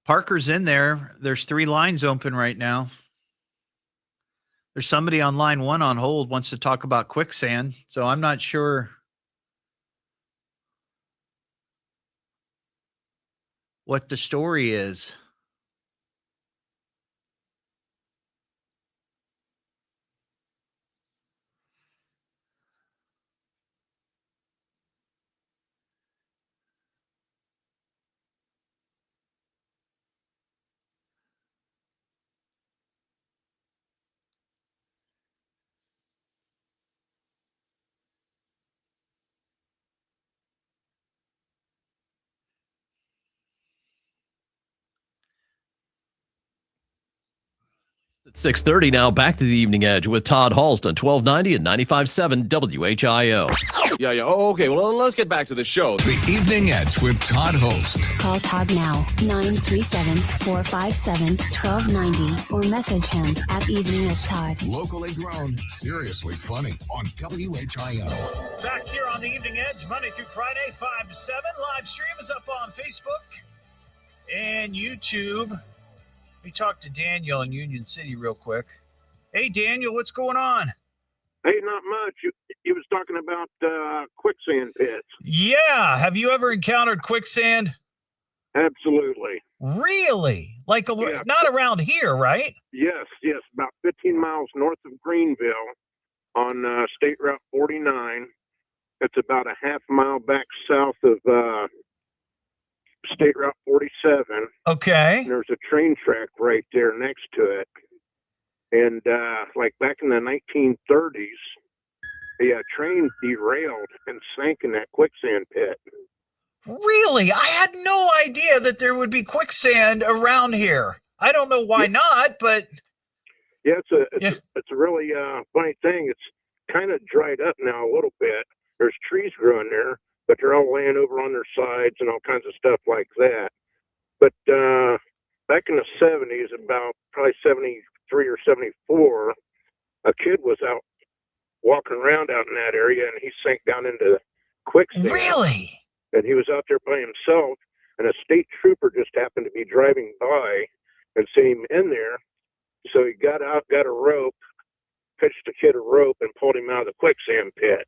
Parker's in there. There's 3 lines open right now. There's somebody on line 1 on hold wants to talk about quicksand. So I'm not sure what the story is. It's 6:30 now. Back to the Evening Edge with Todd Hollst on 1290 and 95.7 WHIO. Yeah. Oh, okay. Well, let's get back to the show. The Evening Edge with Todd Hollst. Call Todd now, 937-457-1290, or message him at Evening Edge Todd. Locally grown, seriously funny on WHIO. Back here on the Evening Edge, Monday through Friday, 5 to 7. Live stream is up on Facebook and YouTube. We talked to Daniel in Union City real quick. Hey, Daniel, what's going on? Hey, not much. You was talking about quicksand pits. Yeah. Have you ever encountered quicksand? Absolutely. Really? Like Yeah. Not around here, right? Yes. About 15 miles north of Greenville on State Route 49. It's about a half mile back south of State Route 47. Okay. And there's a train track right there next to it. And like back in the 1930s, the train derailed and sank in that quicksand pit. Really? I had no idea that there would be quicksand around here. I don't know why not, but yeah, it's a really funny thing. It's kind of dried up now a little bit. There's trees growing there, but they're all laying over on their sides and all kinds of stuff like that. But back in the 70s, about probably 73 or 74, a kid was out walking around out in that area, and he sank down into quicksand. Really? And he was out there by himself, and a state trooper just happened to be driving by and seen him in there. So he got out, got a rope, pitched the kid a rope, and pulled him out of the quicksand pit.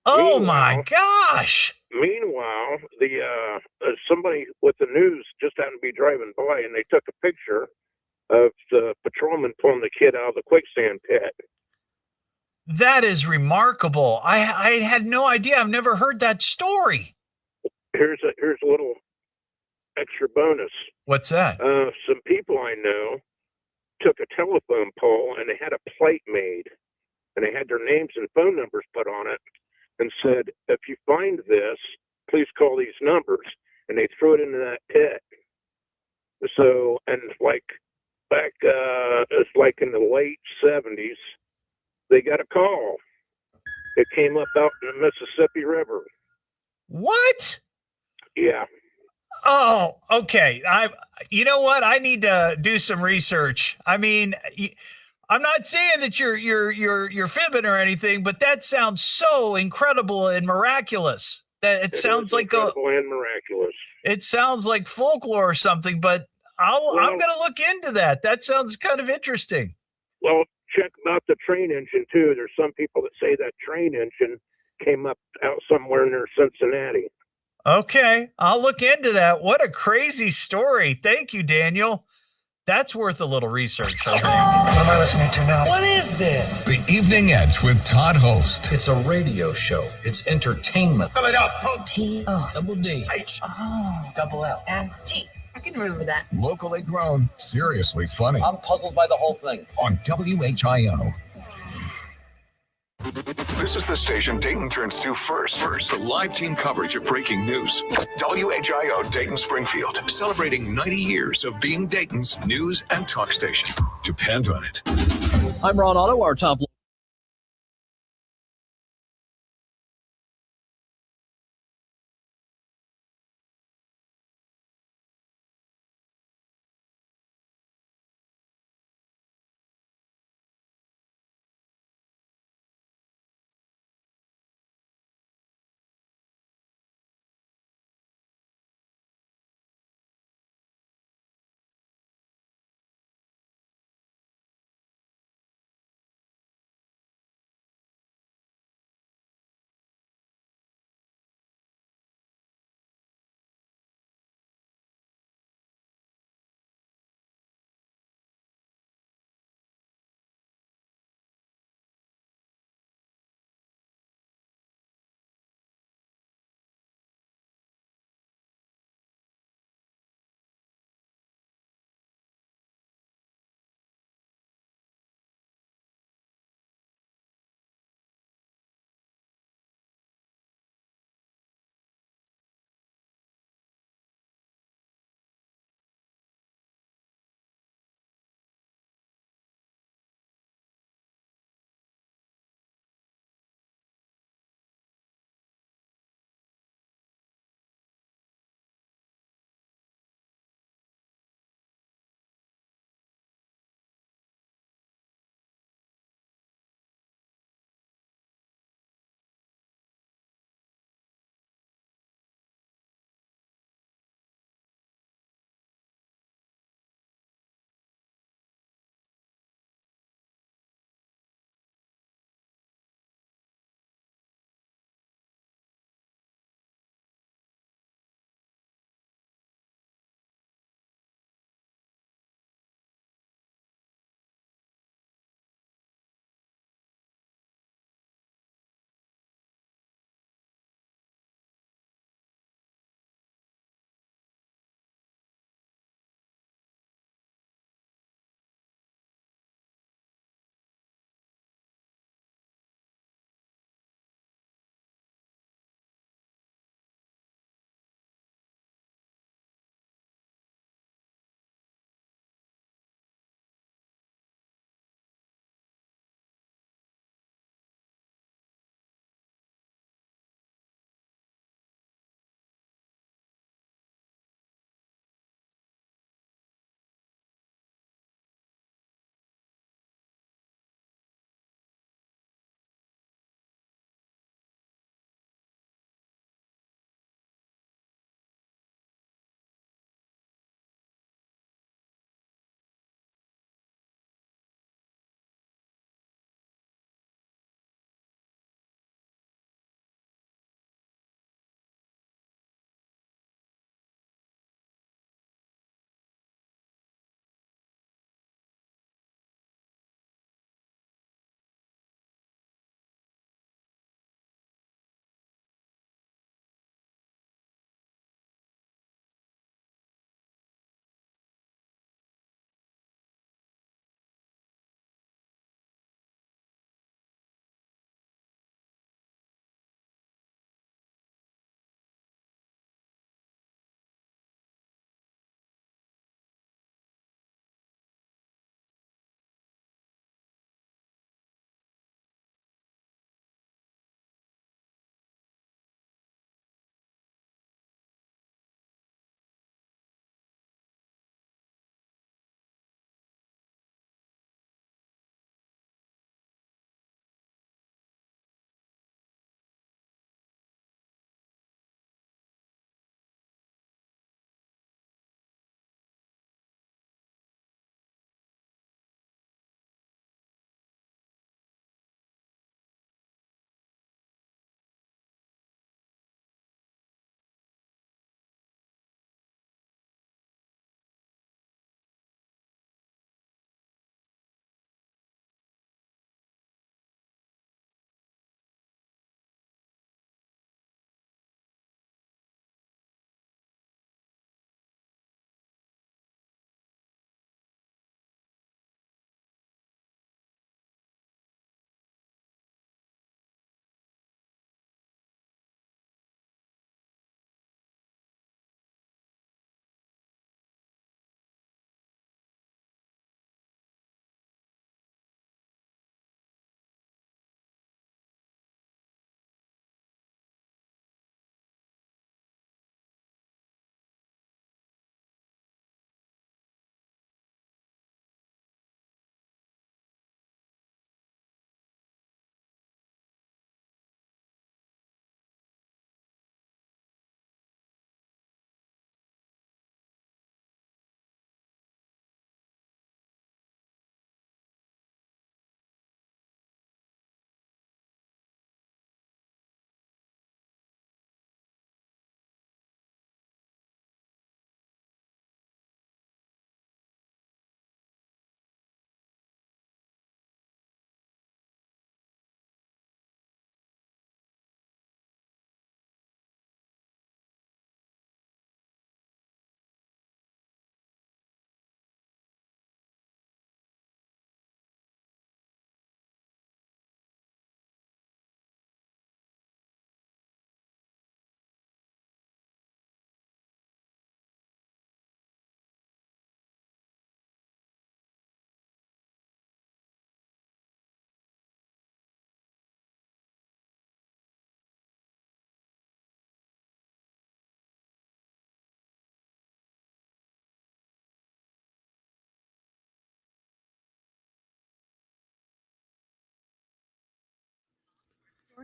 Oh my gosh! Meanwhile, the somebody with the news just happened to be driving by, and they took a picture of the patrolman pulling the kid out of the quicksand pit. That is remarkable. I had no idea. I've never heard that story. Here's a little extra bonus. What's that? Some people I know took a telephone pole and they had a plate made, and they had their names and phone numbers put on it, and said, if you find this, please call these numbers. And they threw it into that pit. So, and like back, it's like in the late 70s, they got a call. It came up out in the Mississippi River. What? Yeah. Oh, okay. You know what? I need to do some research. I mean, I'm not saying that you're fibbing or anything, but that sounds so incredible and miraculous. That it sounds like incredible and miraculous. It sounds like folklore or something. But I'm going to look into that. That sounds kind of interesting. Well, check about the train engine too. There's some people that say that train engine came up out somewhere near Cincinnati. Okay, I'll look into that. What a crazy story. Thank you, Daniel. That's worth a little research, I think. What am I listening to now? What is this? The Evening Edge with Todd Hollst. It's a radio show. It's entertainment. Spell it out. T-O-double-D. H. Oh. Double L. And T. I can remember that. Locally grown, seriously funny. I'm puzzled by the whole thing. On WHIO. This is the station Dayton turns to first for live team coverage of breaking news. WHIO Dayton Springfield, celebrating 90 years of being Dayton's news and talk station. Depend on it. I'm Ron Otto, our top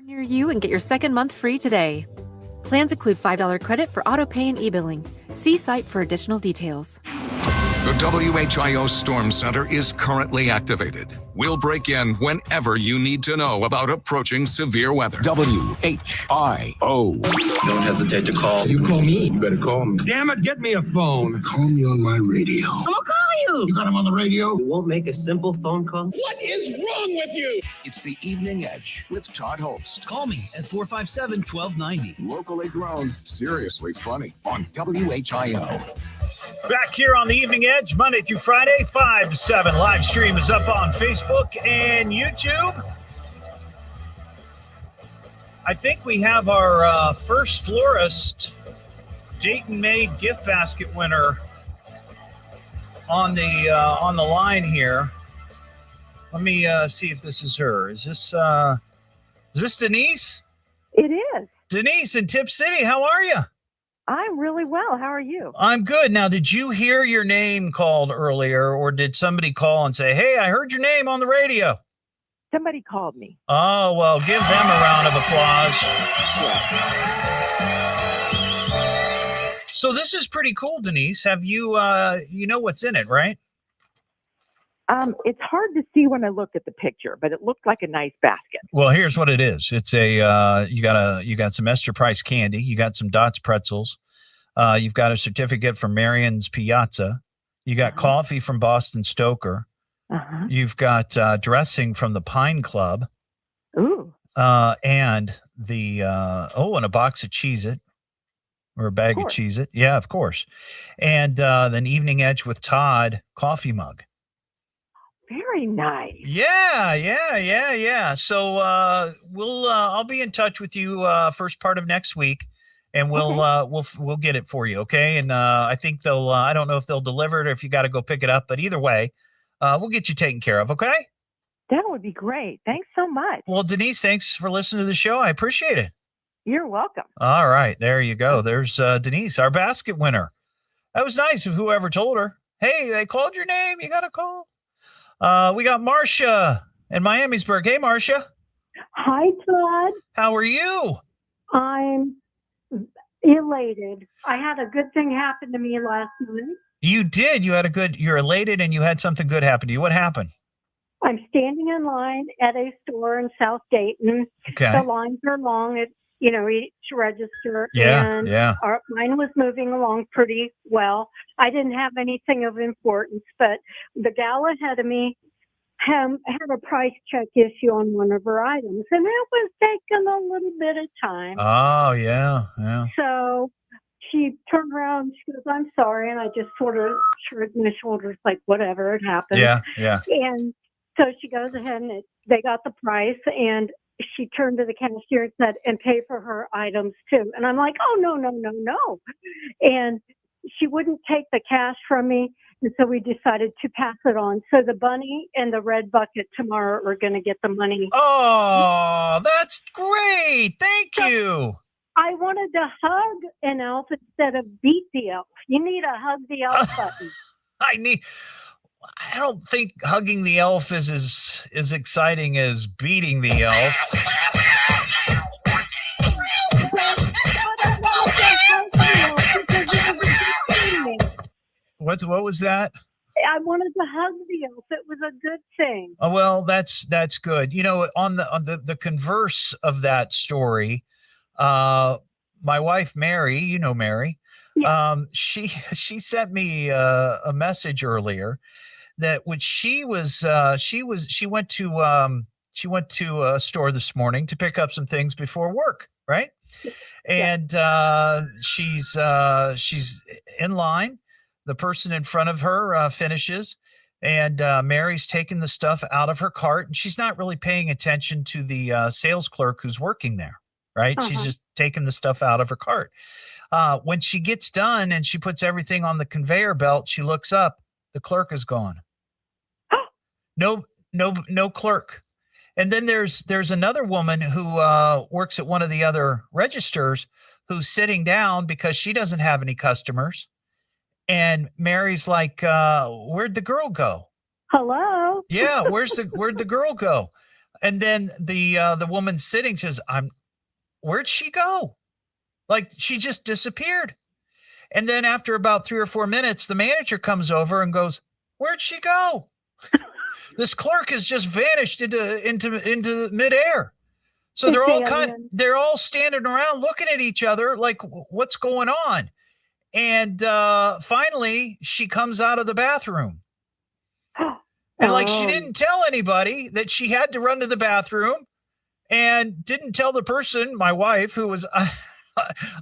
Near you and get your second month free today. Plans include $5 credit for auto pay and e-billing. See site for additional details. The WHIO Storm Center is currently activated. We'll break in whenever you need to know about approaching severe weather. WHIO. Don't hesitate to call. You call me. You better call me. Damn it, get me a phone. Call me on my radio. I'm gonna call you. You got him on the radio? You won't make a simple phone call? What is wrong with you? It's the Evening Edge with Todd Hollst. Call me at 457-1290. Locally grown, seriously funny on WHIO. Back here on the Evening Edge, Monday through Friday, 5 to 7. Live stream is up on Facebook and YouTube. I think we have our first florist Dayton-made gift basket winner on the line here. Let me see if this is her. Is this Denise? It is. Denise in Tip City, how are you? I'm really well. How are you? I'm good. Now, did you hear your name called earlier, or did somebody call and say, hey, I heard your name on the radio? Somebody called me. Oh, well, give them a round of applause. Yeah. So this is pretty cool, Denise. Have you, you know what's in it, right? It's hard to see when I look at the picture, but it looked like a nice basket. Well, here's what it is. It's a you got some Esther Price candy, you got some Dots pretzels, you've got a certificate from Marion's Piazza, you got coffee from Boston Stoker, you've got dressing from the Pine Club, and the and a box of Cheez-It or a bag of Cheez-It, yeah, of course, and then Evening Edge with Todd coffee mug. Very nice. Yeah. So I'll be in touch with you first part of next week, and we'll get it for you, okay? And I think they'll I don't know if they'll deliver it or if you got to go pick it up, but either way, we'll get you taken care of, okay? That would be great. Thanks so much. Well, Denise, thanks for listening to the show. I appreciate it. You're welcome. All right, there you go. There's Denise, our basket winner. That was nice of whoever told her. Hey, they called your name. You got to call. We got Marcia in Miamisburg. Hey, Marcia. Hi, Todd. How are you? I'm elated. I had a good thing happen to me last night. You did. You're elated and you had something good happen to you. What happened? I'm standing in line at a store in South Dayton. Okay. The lines are long at, each register. Yeah, and yeah. Mine was moving along pretty well. I didn't have anything of importance, but the gal ahead of me had a price check issue on one of her items, and it was taking a little bit of time. Oh, yeah. So she turned around, she goes, I'm sorry, and I just sort of shrugged my shoulders like, whatever, it happened. Yeah. And so she goes ahead and they got the price, and she turned to the cashier and said, and pay for her items too. And I'm like, oh, no. And she wouldn't take the cash from me. And so we decided to pass it on. So the bunny and the red bucket tomorrow are going to get the money. Oh, that's great. Thank you. I wanted to hug an elf instead of beat the elf. You need a hug the elf button. I don't think hugging the elf is as exciting as beating the elf. What was that? I wanted to hug the elf. It was a good thing. Oh, well, that's good. On the converse of that story, my wife Mary, Mary, she sent me a message earlier that when she went to a store this morning to pick up some things before work, right? And she's in line. The person in front of her finishes, and Mary's taking the stuff out of her cart, and she's not really paying attention to the sales clerk who's working there, right? She's just taking the stuff out of her cart. When she gets done and she puts everything on the conveyor belt, she looks up. The clerk is gone. No clerk. And then there's another woman who works at one of the other registers who's sitting down because she doesn't have any customers. And Mary's like, where'd the girl go? Hello? Yeah, where'd the girl go? And then the woman sitting says, where'd she go? Like, she just disappeared. And then after about 3 or 4 minutes, the manager comes over and goes, where'd she go? This clerk has just vanished into midair. So they're all standing around looking at each other like, what's going on? And finally, she comes out of the bathroom. And like, she didn't tell anybody that she had to run to the bathroom, and didn't tell the person, my wife, who was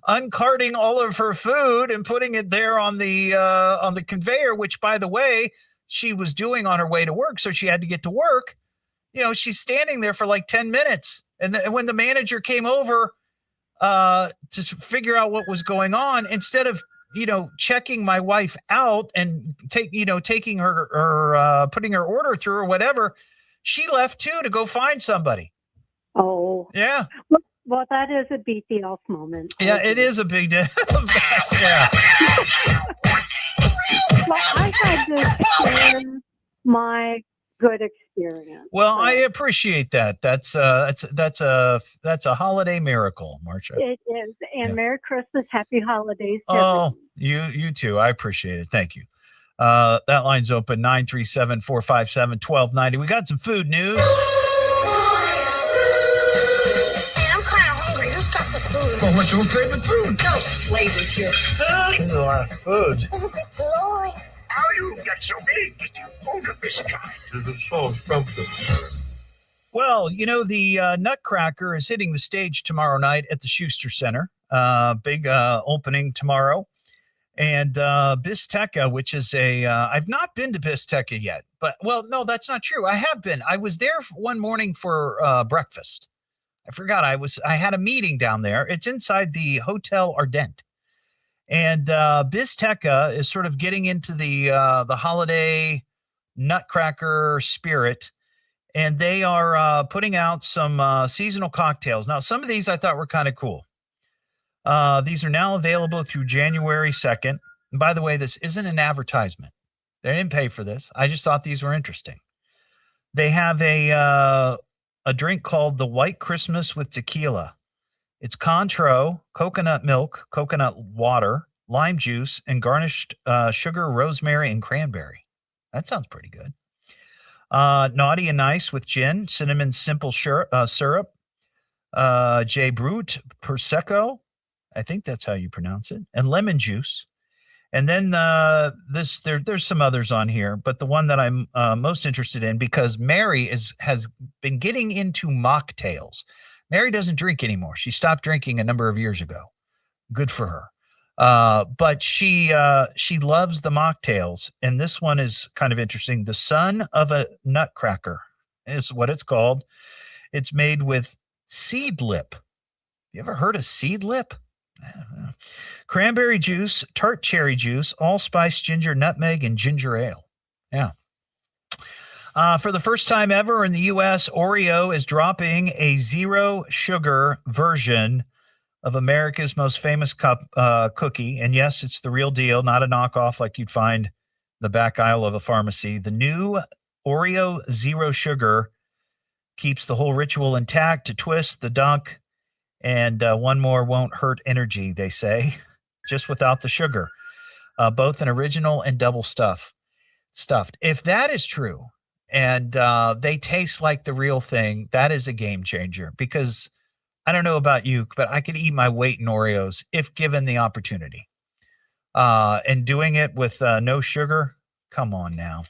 uncarting all of her food and putting it there on the conveyor, which, by the way, she was doing on her way to work. So she had to get to work. You know, she's standing there for like 10 minutes. And when the manager came over to figure out what was going on, instead of, checking my wife out and taking her putting her order through or whatever, she left too to go find somebody. Oh, yeah. Well, that is a BTS moment. Yeah, it is a big deal. Yeah. Well, I had to share my good experience. Well, I appreciate that. That's a holiday miracle, Marcia. It is. And Merry Christmas, Happy Holidays. Oh, you too. I appreciate it. Thank you. That line's open, 937-457-1290. We got some food news. I'm kind of hungry. Who's got the food? Well, what's your favorite food? No, Slade is here. This is a lot of food. Isn't it glorious? How you get so big that you order this kind? It is so scrumptious. Well, the Nutcracker is hitting the stage tomorrow night at the Schuster Center. Big opening tomorrow. And Bisteca, which is I've not been to Bisteca yet. But, well, no, that's not true. I have been. I was there one morning for breakfast. I forgot I had a meeting down there. It's inside the Hotel Ardent. And Bisteca is sort of getting into the holiday Nutcracker spirit. And they are putting out some seasonal cocktails. Now, some of these I thought were kind of cool. These are now available through January 2nd. And by the way, this isn't an advertisement. They didn't pay for this. I just thought these were interesting. They have a drink called the White Christmas with Tequila. It's Cointreau, coconut milk, coconut water, lime juice, and garnished sugar, rosemary, and cranberry. That sounds pretty good. Naughty and Nice with gin, cinnamon simple syrup, J. Brut, Prosecco, I think that's how you pronounce it, and lemon juice. And then there's some others on here, but the one that I'm most interested in, because Mary has been getting into mocktails. Mary doesn't drink anymore. She stopped drinking a number of years ago. Good for her. But she loves the mocktails, and this one is kind of interesting. The Son of a Nutcracker is what it's called. It's made with seed lip. You ever heard of seed lip? Cranberry juice, tart cherry juice, allspice, ginger, nutmeg, and ginger ale. Yeah. For the first time ever in the U.S., Oreo is dropping a zero sugar version of America's most famous cookie. And yes, it's the real deal, not a knockoff like you'd find the back aisle of a pharmacy. The new Oreo Zero Sugar keeps the whole ritual intact to twist the dunk, and one more won't hurt energy, they say, just without the sugar. Both an original and double stuffed. If that is true, and they taste like the real thing, that is a game changer, because I don't know about you, but I could eat my weight in Oreos if given the opportunity. And doing it with no sugar, come on now.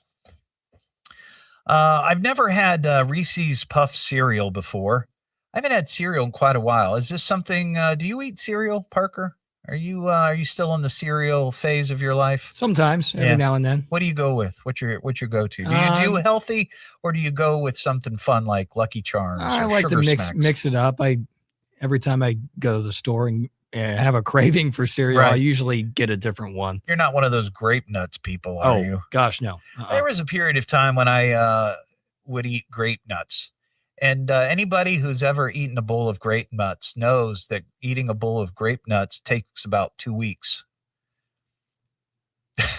I've never had Reese's Puff cereal before. I haven't had cereal in quite a while. Is this something? Do you eat cereal, Parker? Are you still in the cereal phase of your life? Sometimes, every now and then. What do you go with? What's your go-to? Do you do healthy, or do you go with something fun like Lucky Charms? I or like Sugar to Smacks? mix it up. Every time I go to the store and have a craving for cereal, I usually get a different one. You're not one of those grape nuts people, are you? Oh, gosh, no. There was a period of time when I would eat grape nuts. And anybody who's ever eaten a bowl of grape nuts knows that eating a bowl of grape nuts takes about 2 weeks.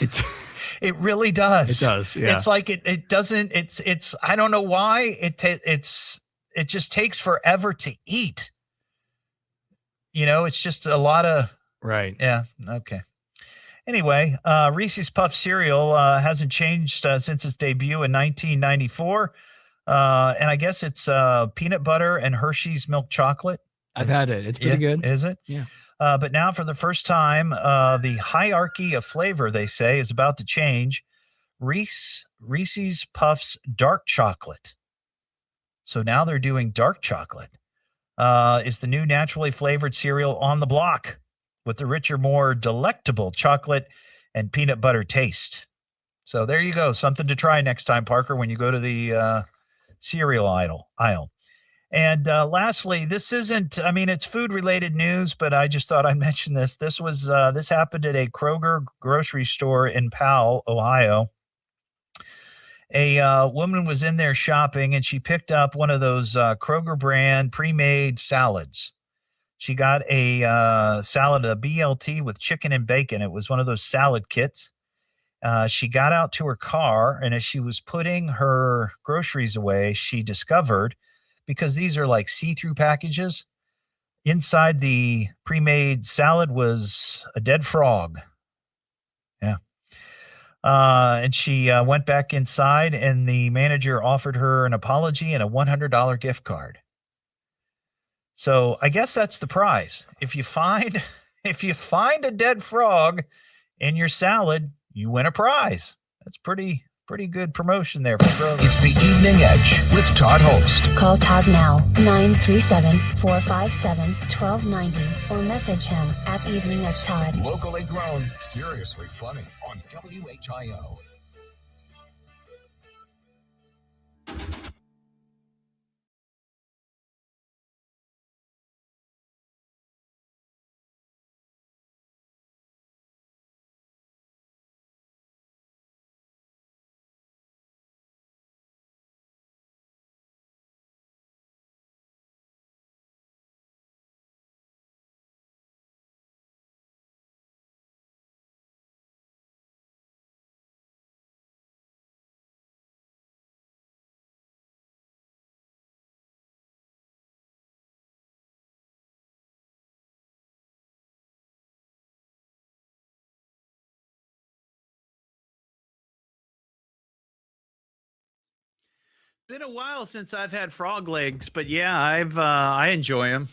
It really does. It does, yeah. It's like it doesn't, it's I don't know why. It's it just takes forever to eat. It's just a lot of right. Yeah. Okay. Anyway, Reese's Puff cereal hasn't changed since its debut in 1994. And I guess it's peanut butter and Hershey's milk chocolate. I've had it. It's pretty good. Is it? Yeah. But now for the first time, the hierarchy of flavor, they say, is about to change. Reese's Puffs dark chocolate. So now they're doing dark chocolate. Is the new naturally flavored cereal on the block with the richer, more delectable chocolate and peanut butter taste. So there you go. Something to try next time, Parker, when you go to the cereal aisle. And lastly, this isn't, it's food-related news, but I just thought I'd mention this. This happened at a Kroger grocery store in Powell, Ohio. A woman was in there shopping, and she picked up one of those Kroger brand pre-made salads. She got a salad, a BLT with chicken and bacon. It was one of those salad kits. She got out to her car, and as she was putting her groceries away, she discovered, because these are like see-through packages, inside the pre-made salad was a dead frog. Yeah. And she went back inside, and the manager offered her an apology and a $100 gift card. So I guess that's the prize. If you find a dead frog in your salad, you win a prize. That's pretty good promotion there for Kroger. It's the Evening Edge with Todd Hollst. Call Todd now, 937-457-1290, or message him at Evening Edge Todd. Locally grown, seriously funny on WHIO. Been a while since I've had frog legs, but yeah, I enjoy them.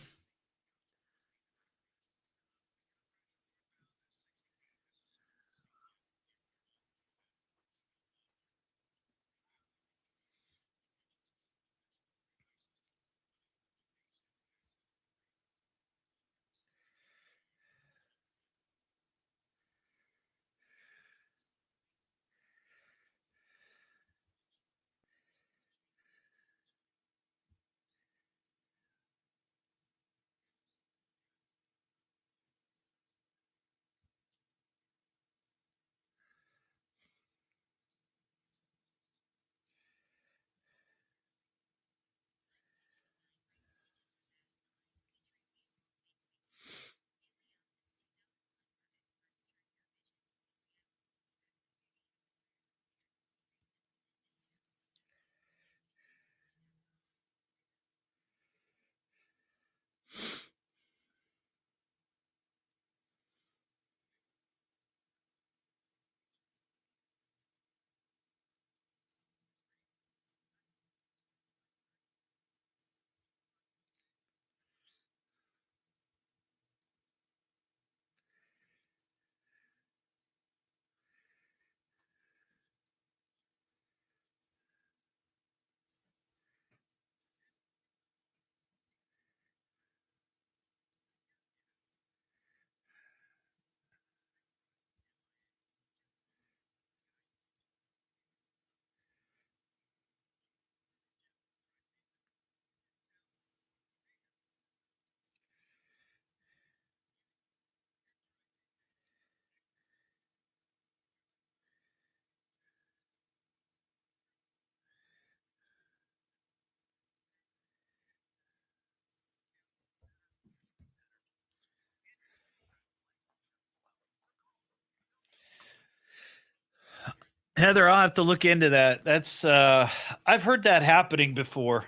Heather, I'll have to look into that. That's I've heard that happening before.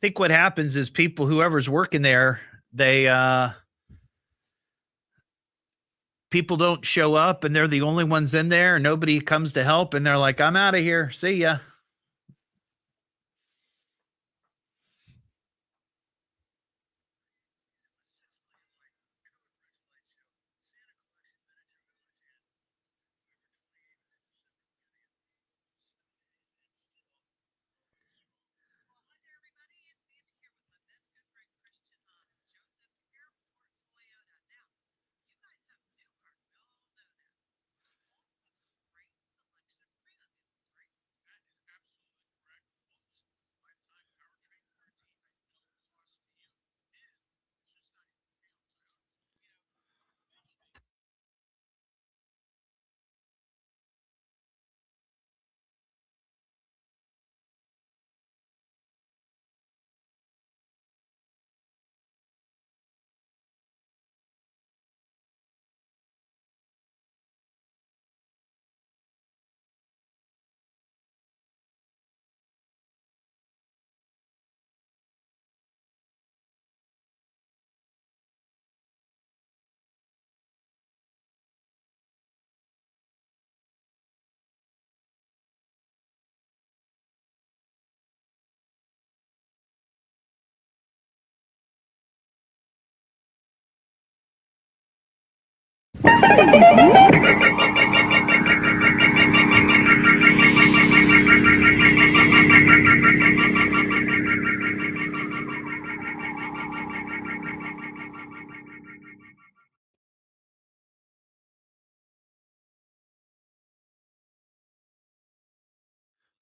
think what happens is whoever's working there, people don't show up and they're the only ones in there and nobody comes to help. And they're like, I'm out of here. See ya.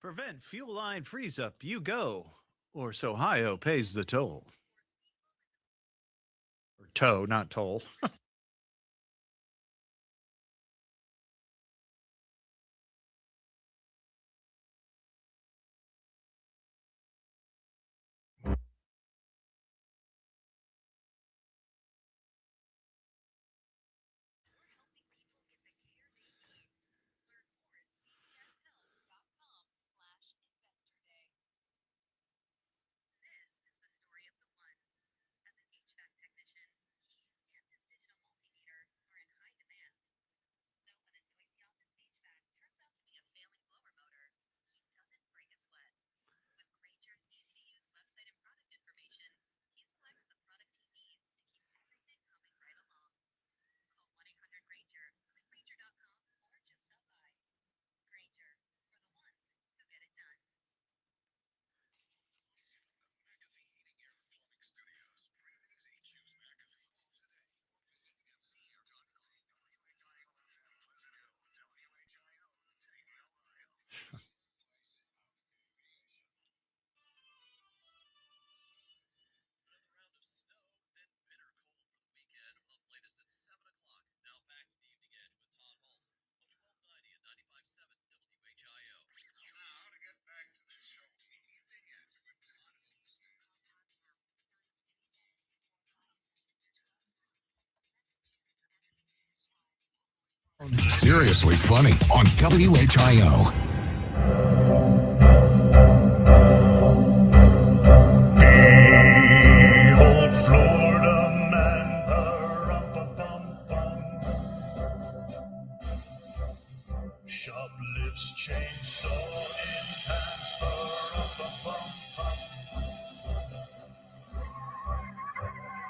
Prevent fuel line freeze up. You go. Or so Ohio pays the toll. Or tow, not toll. Seriously funny on WHIO. Old Florida man, shoplifts chainsaw in hands,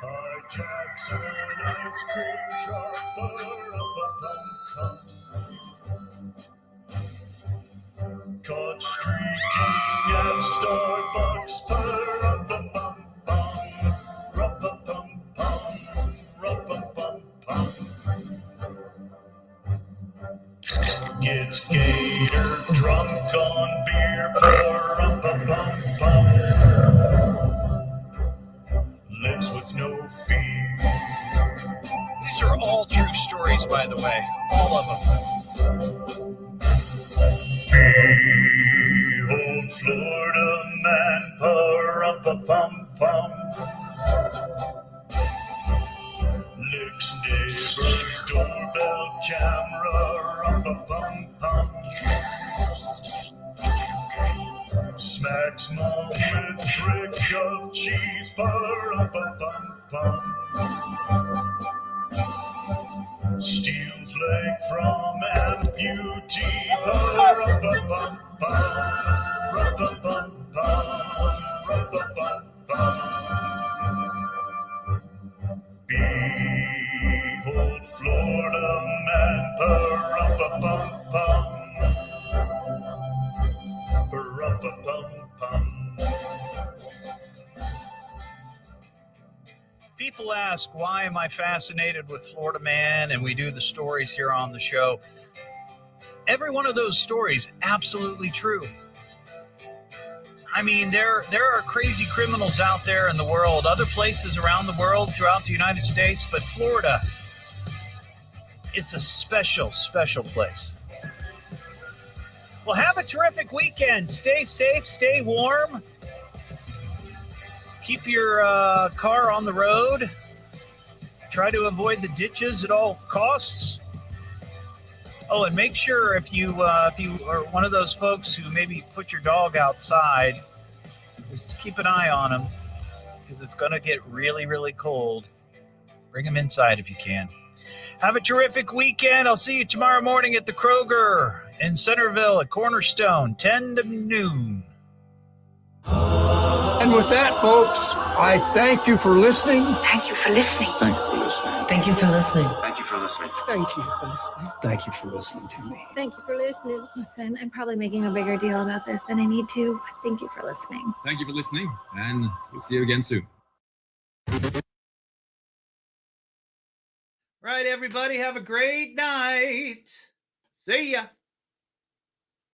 hijacks an ice cream truck, caught streaking at Starbucks, gets gator drunk on beer, lives with no fear. These are all true stories, by the way. All of them. Old Florida man, licks neighbor's doorbell camera, smacks mom with brick of cheese, ba-rum-bum-bum. Steals leg from amputee, ba-rum-bum-bum-bum. Rum-bum-bum-bum, rum-bum-bum-bum. Behold Florida man, ba-rum-bum-bum-bum. Ba-rum-bum-bum-bum. People ask, why am I fascinated with Florida Man? And we do the stories here on the show. Every one of those stories, absolutely true. I mean, there are crazy criminals out there in the world, other places around the world, throughout the United States, but Florida, it's a special, special place. Well, have a terrific weekend. Stay safe, stay warm. Keep your car on the road. Try to avoid the ditches at all costs. Oh, and make sure if you are one of those folks who maybe put your dog outside, just keep an eye on him because it's going to get really, really cold. Bring him inside if you can. Have a terrific weekend. I'll see you tomorrow morning at the Kroger in Centerville at Cornerstone, 10 to noon. And with that, folks, I thank you for listening. Thank you for listening. Thank you for listening. Thank you for listening. Thank you for listening. Thank you for listening. Thank you for listening to me. Thank you for listening. Listen, I'm probably making a bigger deal about this than I need to. Thank you for listening. Thank you for listening, and we'll see you again soon. Right, everybody, have a great night. See ya.